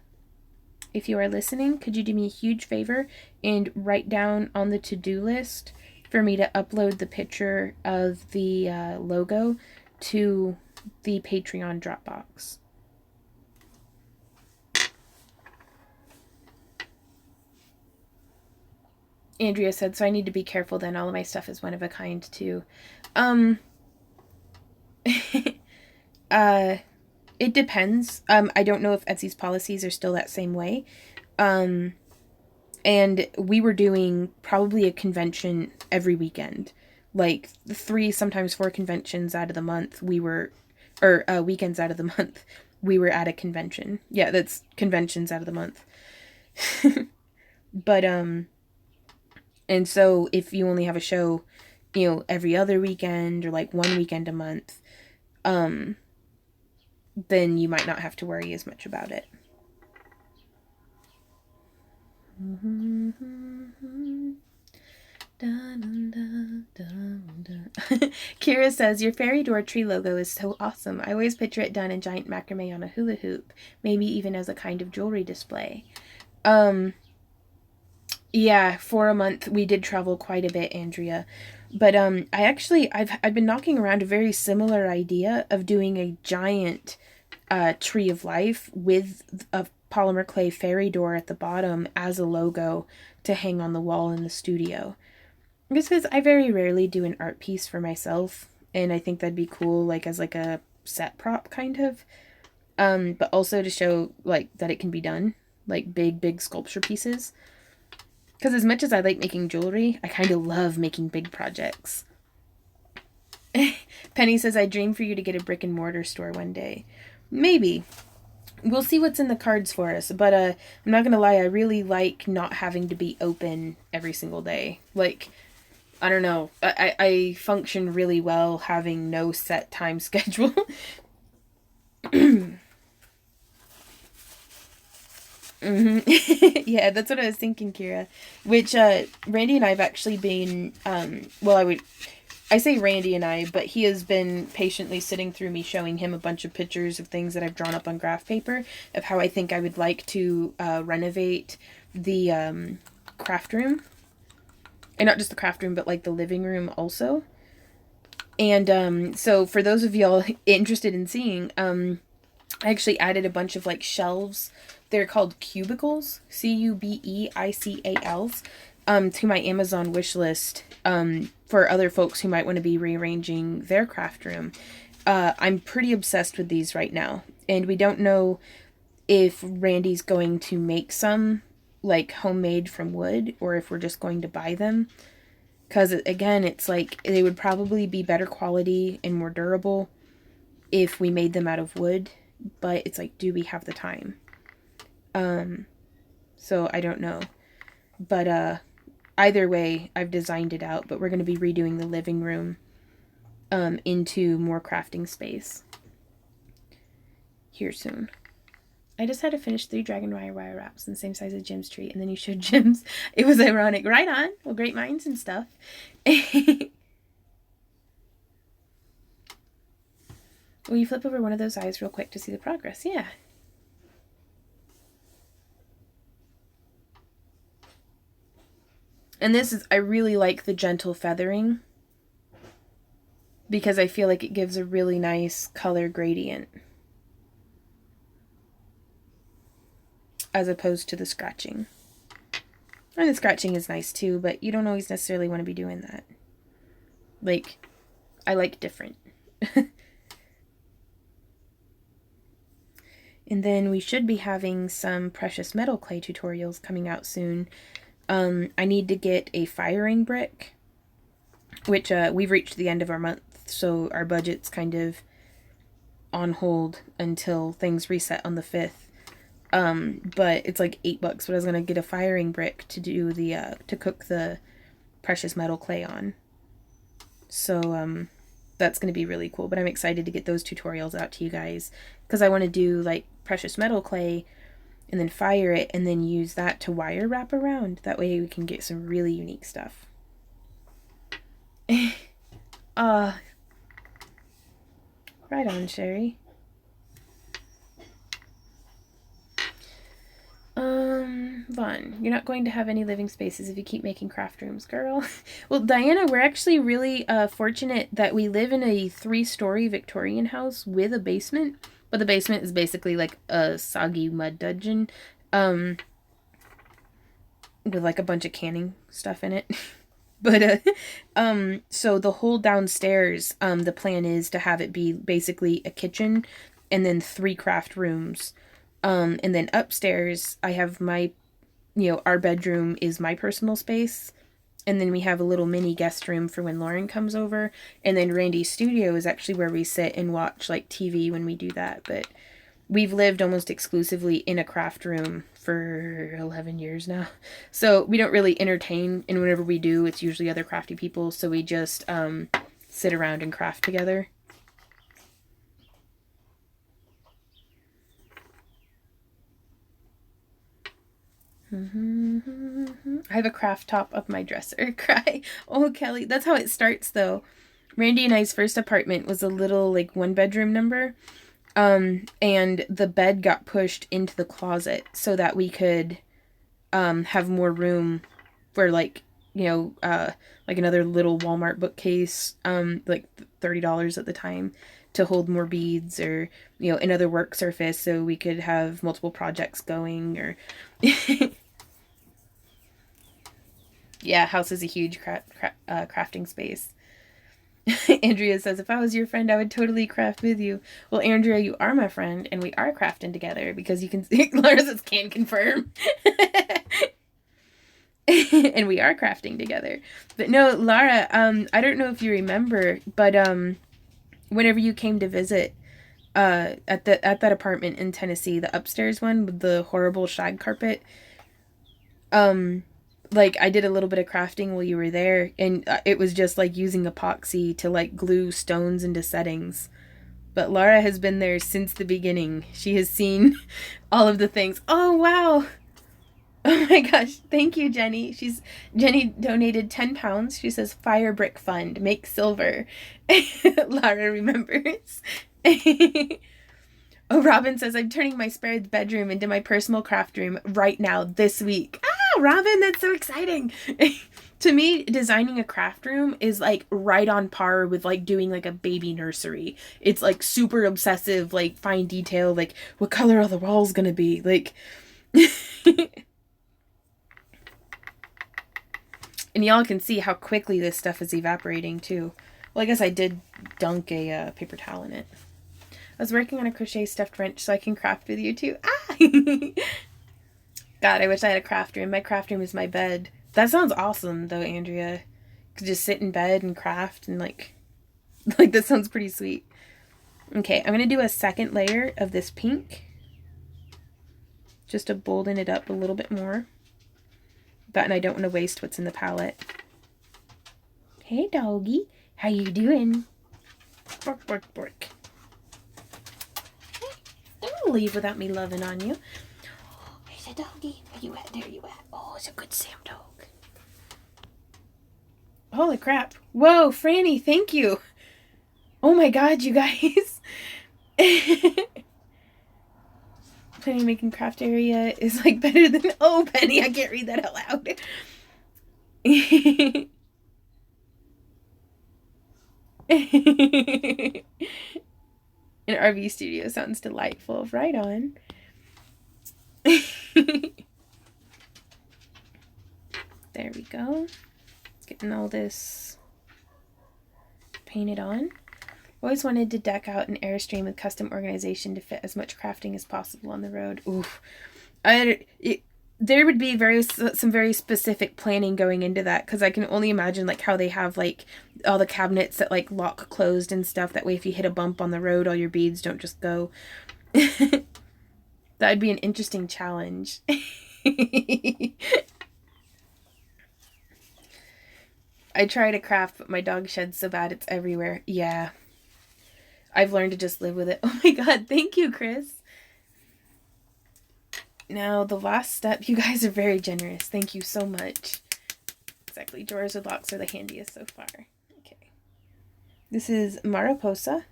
If you are listening, could you do me a huge favor and write down on the to-do list for me to upload the picture of the logo to the Patreon Dropbox? Andrea said, so I need to be careful then. All of my stuff is one of a kind too. It depends. I don't know if Etsy's policies are still that same way. And we were doing probably a convention every weekend. Like 3, sometimes 4 conventions out of the month weekends out of the month, we were at a convention. Yeah, that's conventions out of the month. But, and so if you only have a show, every other weekend or like 1 weekend a month, then you might not have to worry as much about it. Kira says, your fairy door tree logo is so awesome. I always picture it done in giant macrame on a hula hoop, maybe even as a kind of jewelry display. Yeah, for a month we did travel quite a bit, Andrea. But I've been knocking around a very similar idea of doing a giant tree of life with a polymer clay fairy door at the bottom as a logo to hang on the wall in the studio. Just because I very rarely do an art piece for myself, and I think that'd be cool, like as like a set prop kind of. But also to show like that it can be done, like big sculpture pieces. Because as much as I like making jewelry, I kind of love making big projects. Penny says, I dream for you to get a brick and mortar store one day. Maybe. We'll see what's in the cards for us. But I'm not going to lie, I really like not having to be open every single day. Like, I don't know. I function really well having no set time schedule. Yeah, that's what I was thinking, Kira. Which, Randy and I have actually been, I say Randy and I, but he has been patiently sitting through me showing him a bunch of pictures of things that I've drawn up on graph paper of how I think I would like to renovate the craft room. And not just the craft room, but like the living room also. And so for those of y'all interested in seeing, I actually added a bunch of like shelves. They're called cubicles, Cubeicals, to my Amazon wish list for other folks who might want to be rearranging their craft room. I'm pretty obsessed with these right now, and we don't know if Randy's going to make some like homemade from wood or if we're just going to buy them. Because again, it's like they would probably be better quality and more durable if we made them out of wood, but it's like, do we have the time? So I don't know. But either way, I've designed it out, but we're going to be redoing the living room into more crafting space here soon. I just had to finish 3 dragon wire wraps in the same size as Jim's tree, and then you showed Jim's. It was ironic. Right on. Well, great minds and stuff. Will you flip over one of those eyes real quick to see the progress? Yeah. And this is, I really like the gentle feathering because I feel like it gives a really nice color gradient as opposed to the scratching. And the scratching is nice too, but you don't always necessarily want to be doing that. Like, I like different. And then we should be having some precious metal clay tutorials coming out soon. I need to get a firing brick, which we've reached the end of our month, so our budget's kind of on hold until things reset on the 5th. But it's like $8, but I was gonna get a firing brick to do the to cook the precious metal clay on. So that's gonna be really cool. But I'm excited to get those tutorials out to you guys because I want to do like precious metal clay and then fire it and then use that to wire wrap around. That way we can get some really unique stuff. Right on, Sherry. Vaughn, you're not going to have any living spaces if you keep making craft rooms, girl. Well, Diana, we're actually really fortunate that we live in a 3-story Victorian house with a basement, but the basement is basically like a soggy mud dungeon, with like a bunch of canning stuff in it. But so the whole downstairs, the plan is to have it be basically a kitchen and then 3 craft rooms. And then upstairs, I have my, our bedroom is my personal space. And then we have a little mini guest room for when Lauren comes over. And then Randy's studio is actually where we sit and watch like TV when we do that. But we've lived almost exclusively in a craft room for 11 years now. So we don't really entertain. And whenever we do, it's usually other crafty people. So we just sit around and craft together. I have a craft top up my dresser. Cry. Oh, Kelly. That's how it starts, though. Randy and I's first apartment was a little, like, 1-bedroom number. And the bed got pushed into the closet so that we could have more room for, like, like another little Walmart bookcase, like $30 at the time, to hold more beads or, another work surface so we could have multiple projects going or... Yeah, house is a huge crafting space. Andrea says, if I was your friend, I would totally craft with you. Well, Andrea, you are my friend, and we are crafting together because you can see, Laura says, can confirm. And we are crafting together. But no, Lara, I don't know if you remember, but whenever you came to visit at that apartment in Tennessee, the upstairs one with the horrible shag carpet, like, I did a little bit of crafting while you were there, and it was just, like, using epoxy to, like, glue stones into settings. But Laura has been there since the beginning. She has seen all of the things. Oh, wow! Oh my gosh, thank you, Jenny. Jenny donated 10 pounds. She says, Fire Brick Fund, make silver. Laura remembers. Oh, Robin says, I'm turning my spare bedroom into my personal craft room right now, this week. Ah, Robin, that's so exciting. To me, designing a craft room is, like, right on par with, like, doing, like, a baby nursery. It's, like, super obsessive, like, fine detail, like, what color are the walls gonna be? Like... And y'all can see how quickly this stuff is evaporating, too. Well, I guess I did dunk a paper towel in it. I was working on a crochet stuffed wrench so I can craft with you too. Ah! God, I wish I had a craft room. My craft room is my bed. That sounds awesome, though, Andrea. Could just sit in bed and craft and, like that sounds pretty sweet. Okay, I'm going to do a second layer of this pink. Just to bolden it up a little bit more. That, and I don't want to waste what's in the palette. Hey, doggy. How you doing? Bork, bork, bork. you'll leave without me loving on you. Oh, there's a doggy. Where you at? There you at. Oh, it's a good Sam dog. Holy crap. Whoa, Franny, thank you. Oh my god, you guys. Penny making craft area is like better than... Oh, Penny, I can't read that out loud. An RV studio sounds delightful. Right on. There we go. Getting all this painted on. Always wanted to deck out an Airstream with custom organization to fit as much crafting as possible on the road. Oof. There would be some very specific planning going into that, because I can only imagine like how they have like all the cabinets that like lock closed and stuff. That way if you hit a bump on the road, all your beads don't just go. That would be an interesting challenge. I try to craft, but my dog sheds so bad it's everywhere. Yeah. I've learned to just live with it. Oh my god, thank you, Chris. Now, the last step, you guys are very generous. Thank you so much. Exactly, drawers with locks are the handiest so far. Okay. This is Mariposa.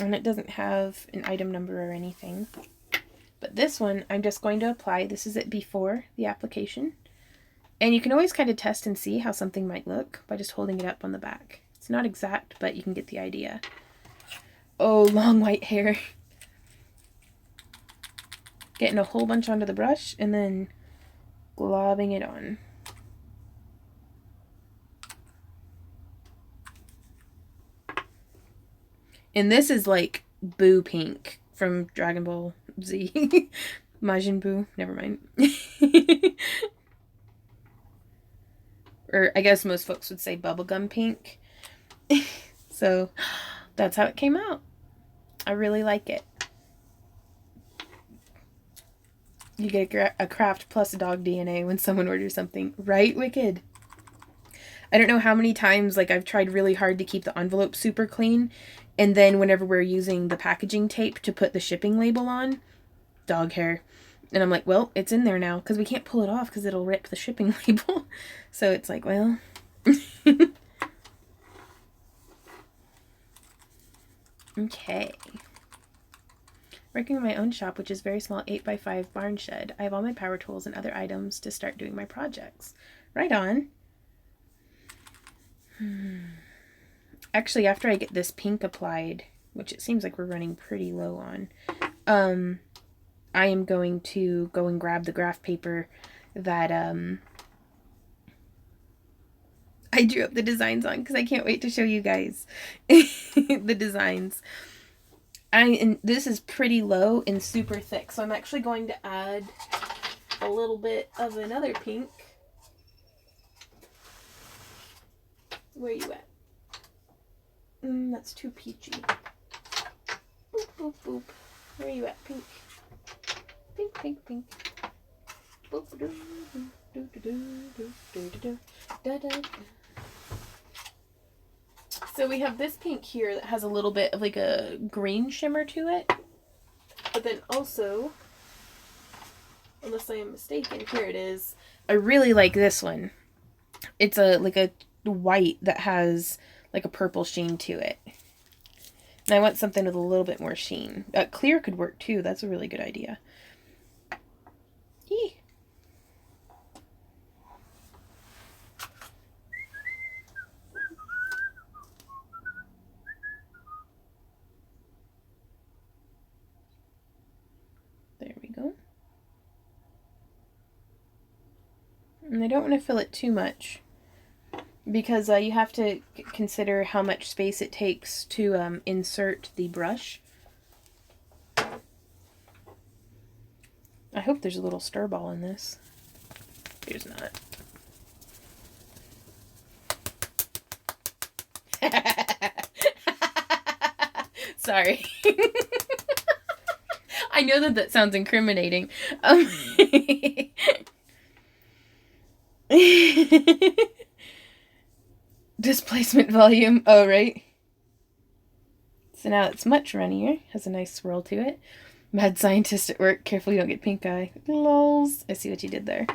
And it doesn't have an item number or anything. But this one, I'm just going to apply. This is it before the application. And you can always kind of test and see how something might look by just holding it up on the back. It's not exact, but you can get the idea. Oh, long white hair. Getting a whole bunch onto the brush and then globbing it on. And this is like Boo Pink from Dragon Ball Z. Majin Buu. Never mind. Or I guess most folks would say bubblegum pink. So that's how it came out. I really like it. You get a craft plus dog DNA when someone orders something. Right, Wicked? I don't know how many times like I've tried really hard to keep the envelope super clean, and then whenever we're using the packaging tape to put the shipping label on, dog hair. And I'm like, well, it's in there now, because we can't pull it off because it'll rip the shipping label. So it's like, well... Okay. Working in my own shop, which is very small 8x5 barn shed. I have all my power tools and other items to start doing my projects. Right on. Actually, after I get this pink applied, which it seems like we're running pretty low on, I am going to go and grab the graph paper that I drew up the designs on, because I can't wait to show you guys the designs. And this is pretty low and super thick, so I'm actually going to add a little bit of another pink. Where you at? That's too peachy. Boop, boop, boop. Where you at, pink? Pink, pink, pink. Boop, doo, doo, doo, doo, doo, doo, doo, da, da, da. So we have this pink here that has a little bit of like a green shimmer to it. But then also, unless I am mistaken, here it is. I really like this one. It's like a white that has like a purple sheen to it. And I want something with a little bit more sheen. Clear could work too. That's a really good idea. Yee. There we go. And I don't want to fill it too much, because you have to consider how much space it takes to insert the brush. I hope there's a little stir ball in this. There's not. Sorry. I know that sounds incriminating. Displacement volume. Oh, right. So now it's much runnier. Has a nice swirl to it. Mad scientist at work. Careful you don't get pink eye. Lols. I see what you did there.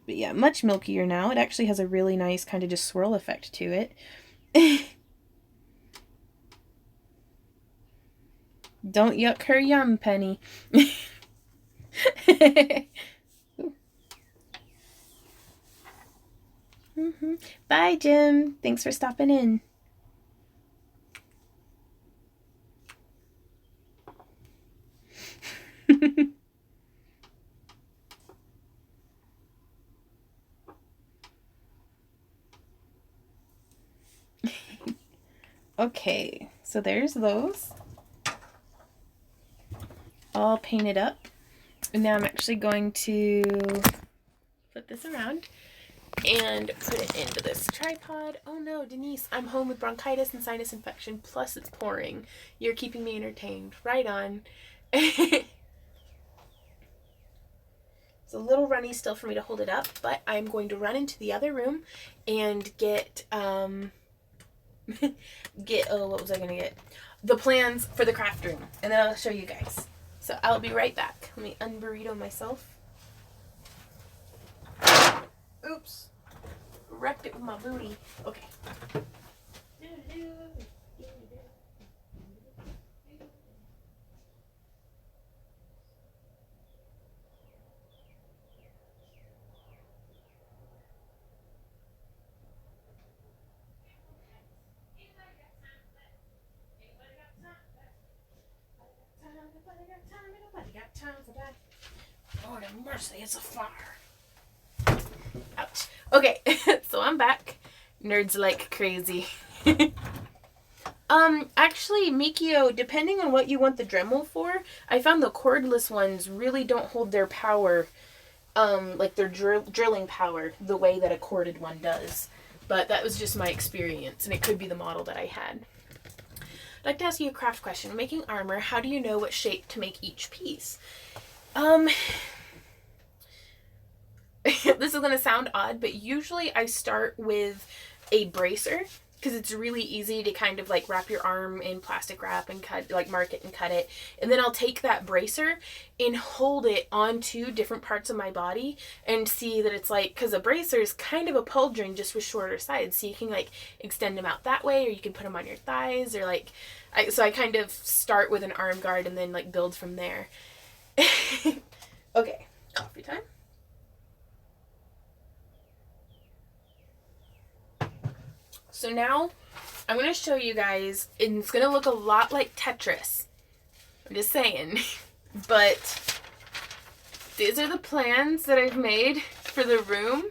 But yeah, much milkier now. It actually has a really nice kind of just swirl effect to it. Don't yuck her yum, Penny. Bye, Jim. Thanks for stopping in. Okay, so there's those. All painted up. And now I'm actually going to flip this around and put it into this tripod. Oh no, Denise, I'm home with bronchitis and sinus infection, plus it's pouring. You're keeping me entertained. Right on. It's a little runny still for me to hold it up, but I'm going to run into the other room and get, what was I going to get? The plans for the craft room, and then I'll show you guys. So I'll be right back. Let me unburrito myself. Oops. Wrecked it with my booty. Okay. Lord have mercy, it's a fire. Ouch. Okay, so I'm back. Nerds like crazy. Actually, Mikio, depending on what you want the Dremel for, I found the cordless ones really don't hold their power, like their drilling power, the way that a corded one does. But that was just my experience, and it could be the model that I had. I'd like to ask you a craft question. When making armor, how do you know what shape to make each piece? This is going to sound odd, but usually I start with a bracer because it's really easy to kind of like wrap your arm in plastic wrap and cut, like mark it and cut it. And then I'll take that bracer and hold it onto different parts of my body and see that it's like, because a bracer is kind of a pauldron just with shorter sides. So you can like extend them out that way, or you can put them on your thighs, or like, so I kind of start with an arm guard and then like build from there. Okay, coffee time. So now I'm going to show you guys, and it's going to look a lot like Tetris. I'm just saying. But these are the plans that I've made for the room.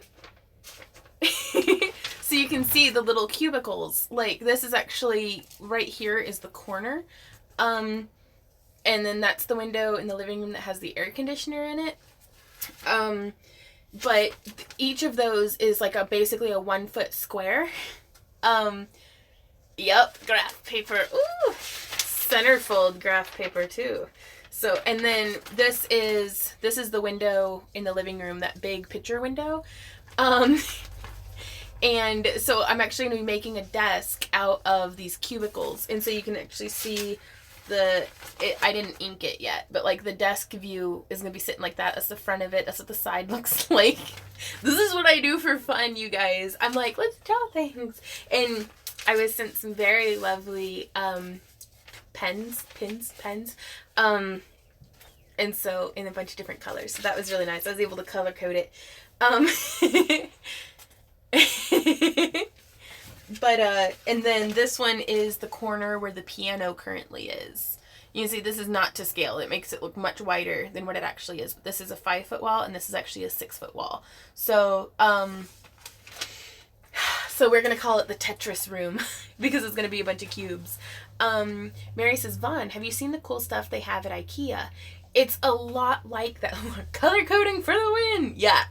So you can see the little cubicles. Like this is actually, right here is the corner. And then that's the window in the living room that has the air conditioner in it. But each of those is like basically a 1 foot square. Yep, graph paper. Ooh, centerfold graph paper too. So, and then this is the window in the living room, that big picture window. And so I'm actually going to be making a desk out of these cubicles. And so you can actually see I didn't ink it yet, but like the desk view is going to be sitting like that. That's the front of it. That's what the side looks like. This is what I do for fun, you guys. I'm like, let's draw things. And I was sent some very lovely pens. And so in a bunch of different colors. So that was really nice. I was able to color code it. But, and then this one is the corner where the piano currently is. You can see this is not to scale. It makes it look much wider than what it actually is. But this is a 5 foot wall, and this is actually a 6 foot wall. So, so we're going to call it the Tetris room because it's going to be a bunch of cubes. Mary says, Vaughn, have you seen the cool stuff they have at IKEA? It's a lot like that. Color coding for the win. Yeah.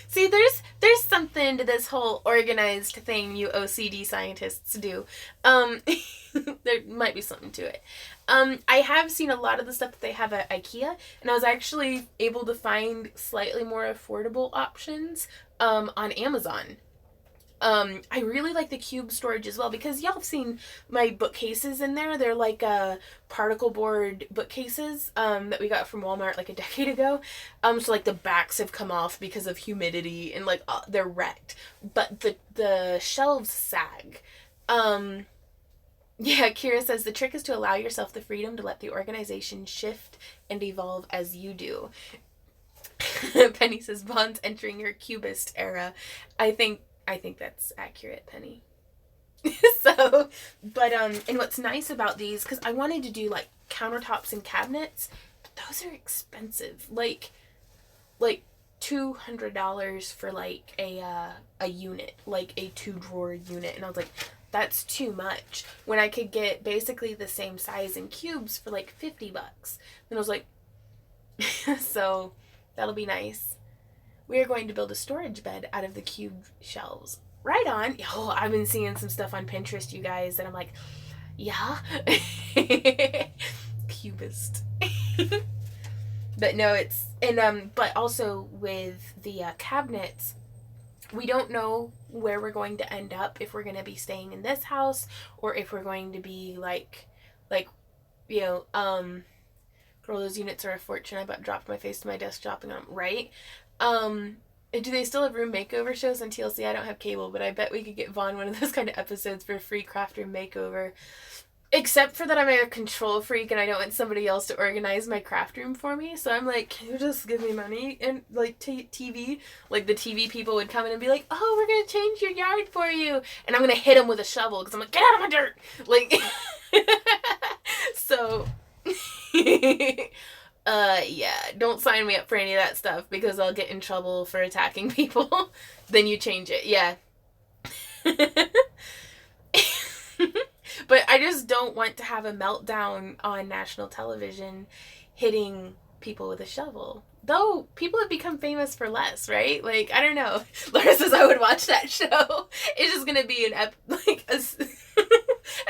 See, there's something to this whole organized thing you OCD scientists do. There might be something to it. I have seen a lot of the stuff that they have at IKEA, and I was actually able to find slightly more affordable options on Amazon. I really like the cube storage as well, because y'all have seen my bookcases in there. They're like particle board bookcases that we got from Walmart like a decade ago. So like the backs have come off because of humidity, and like they're wrecked, but the shelves sag. Yeah, Kira says the trick is to allow yourself the freedom to let the organization shift and evolve as you do. Penny says Vaughn's entering her cubist era. I think that's accurate, Penny. So, but and what's nice about these, because I wanted to do like countertops and cabinets, but those are expensive. Like $200 for like a unit, like a 2-drawer unit, and I was like, that's too much. When I could get basically the same size in cubes for like $50. And I was like, so that'll be nice. We are going to build a storage bed out of the cube shelves. Right on. Oh, I've been seeing some stuff on Pinterest, you guys, and I'm like, yeah. Cubist. But no, it's, and but also with the cabinets, we don't know where we're going to end up, if we're going to be staying in this house, or if we're going to be like, you know, girl, those units are a fortune. I about dropped my face to my desk dropping on them, right? Do they still have room makeover shows on TLC? I don't have cable, but I bet we could get Vaughn one of those kind of episodes for a free craft room makeover. Except for that I'm a control freak and I don't want somebody else to organize my craft room for me. So I'm like, can you just give me money? And like TV, like the TV people would come in and be like, oh, we're going to change your yard for you. And I'm going to hit them with a shovel because I'm like, get out of my dirt. Like, so, yeah, don't sign me up for any of that stuff because I'll get in trouble for attacking people. Then you change it. Yeah. But I just don't want to have a meltdown on national television hitting people with a shovel. Though people have become famous for less, right? Like, I don't know. Laura says I would watch that show. It's just gonna be a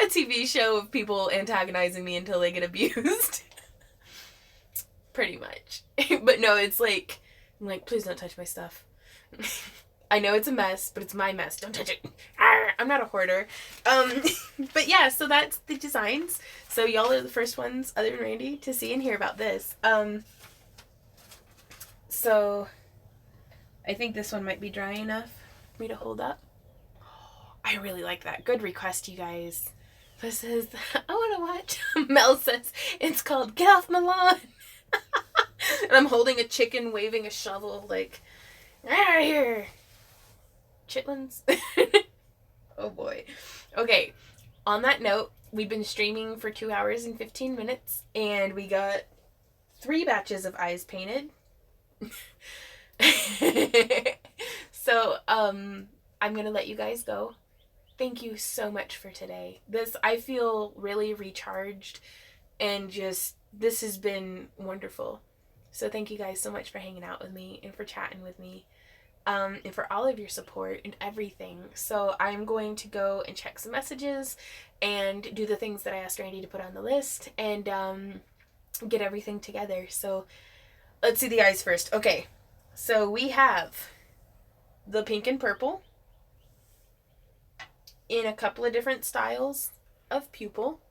TV show of people antagonizing me until they get abused. Pretty much. But no, it's like, I'm like, please don't touch my stuff. I know it's a mess, but it's my mess. Don't touch it. Arr, I'm not a hoarder. But yeah, so that's the designs. So y'all are the first ones, other than Randy, to see and hear about this. So I think this one might be dry enough for me to hold up. I really like that. Good request, you guys. This is, I want to watch. Mel says, it's called Get Off My Lawn. And I'm holding a chicken, waving a shovel, like, out of here. Chitlins. Oh boy. Okay, on that note, we've been streaming for 2 hours and 15 minutes, and we got 3 batches of eyes painted. So, I'm gonna let you guys go. Thank you so much for today. I feel really recharged, and just, this has been wonderful. So thank you guys so much for hanging out with me and for chatting with me. And for all of your support and everything. So I'm going to go and check some messages and do the things that I asked Randy to put on the list and get everything together. So let's see the eyes first. Okay, so we have the pink and purple in a couple of different styles of pupil.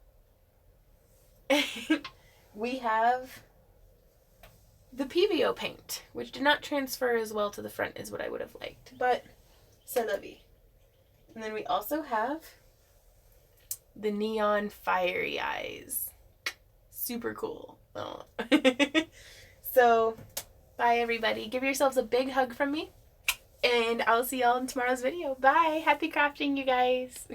We have the PVO paint, which did not transfer as well to the front as what I would have liked, but c'est la vie. And then we also have the neon fiery eyes. Super cool. Oh. So, bye everybody. Give yourselves a big hug from me, and I'll see y'all in tomorrow's video. Bye. Happy crafting, you guys.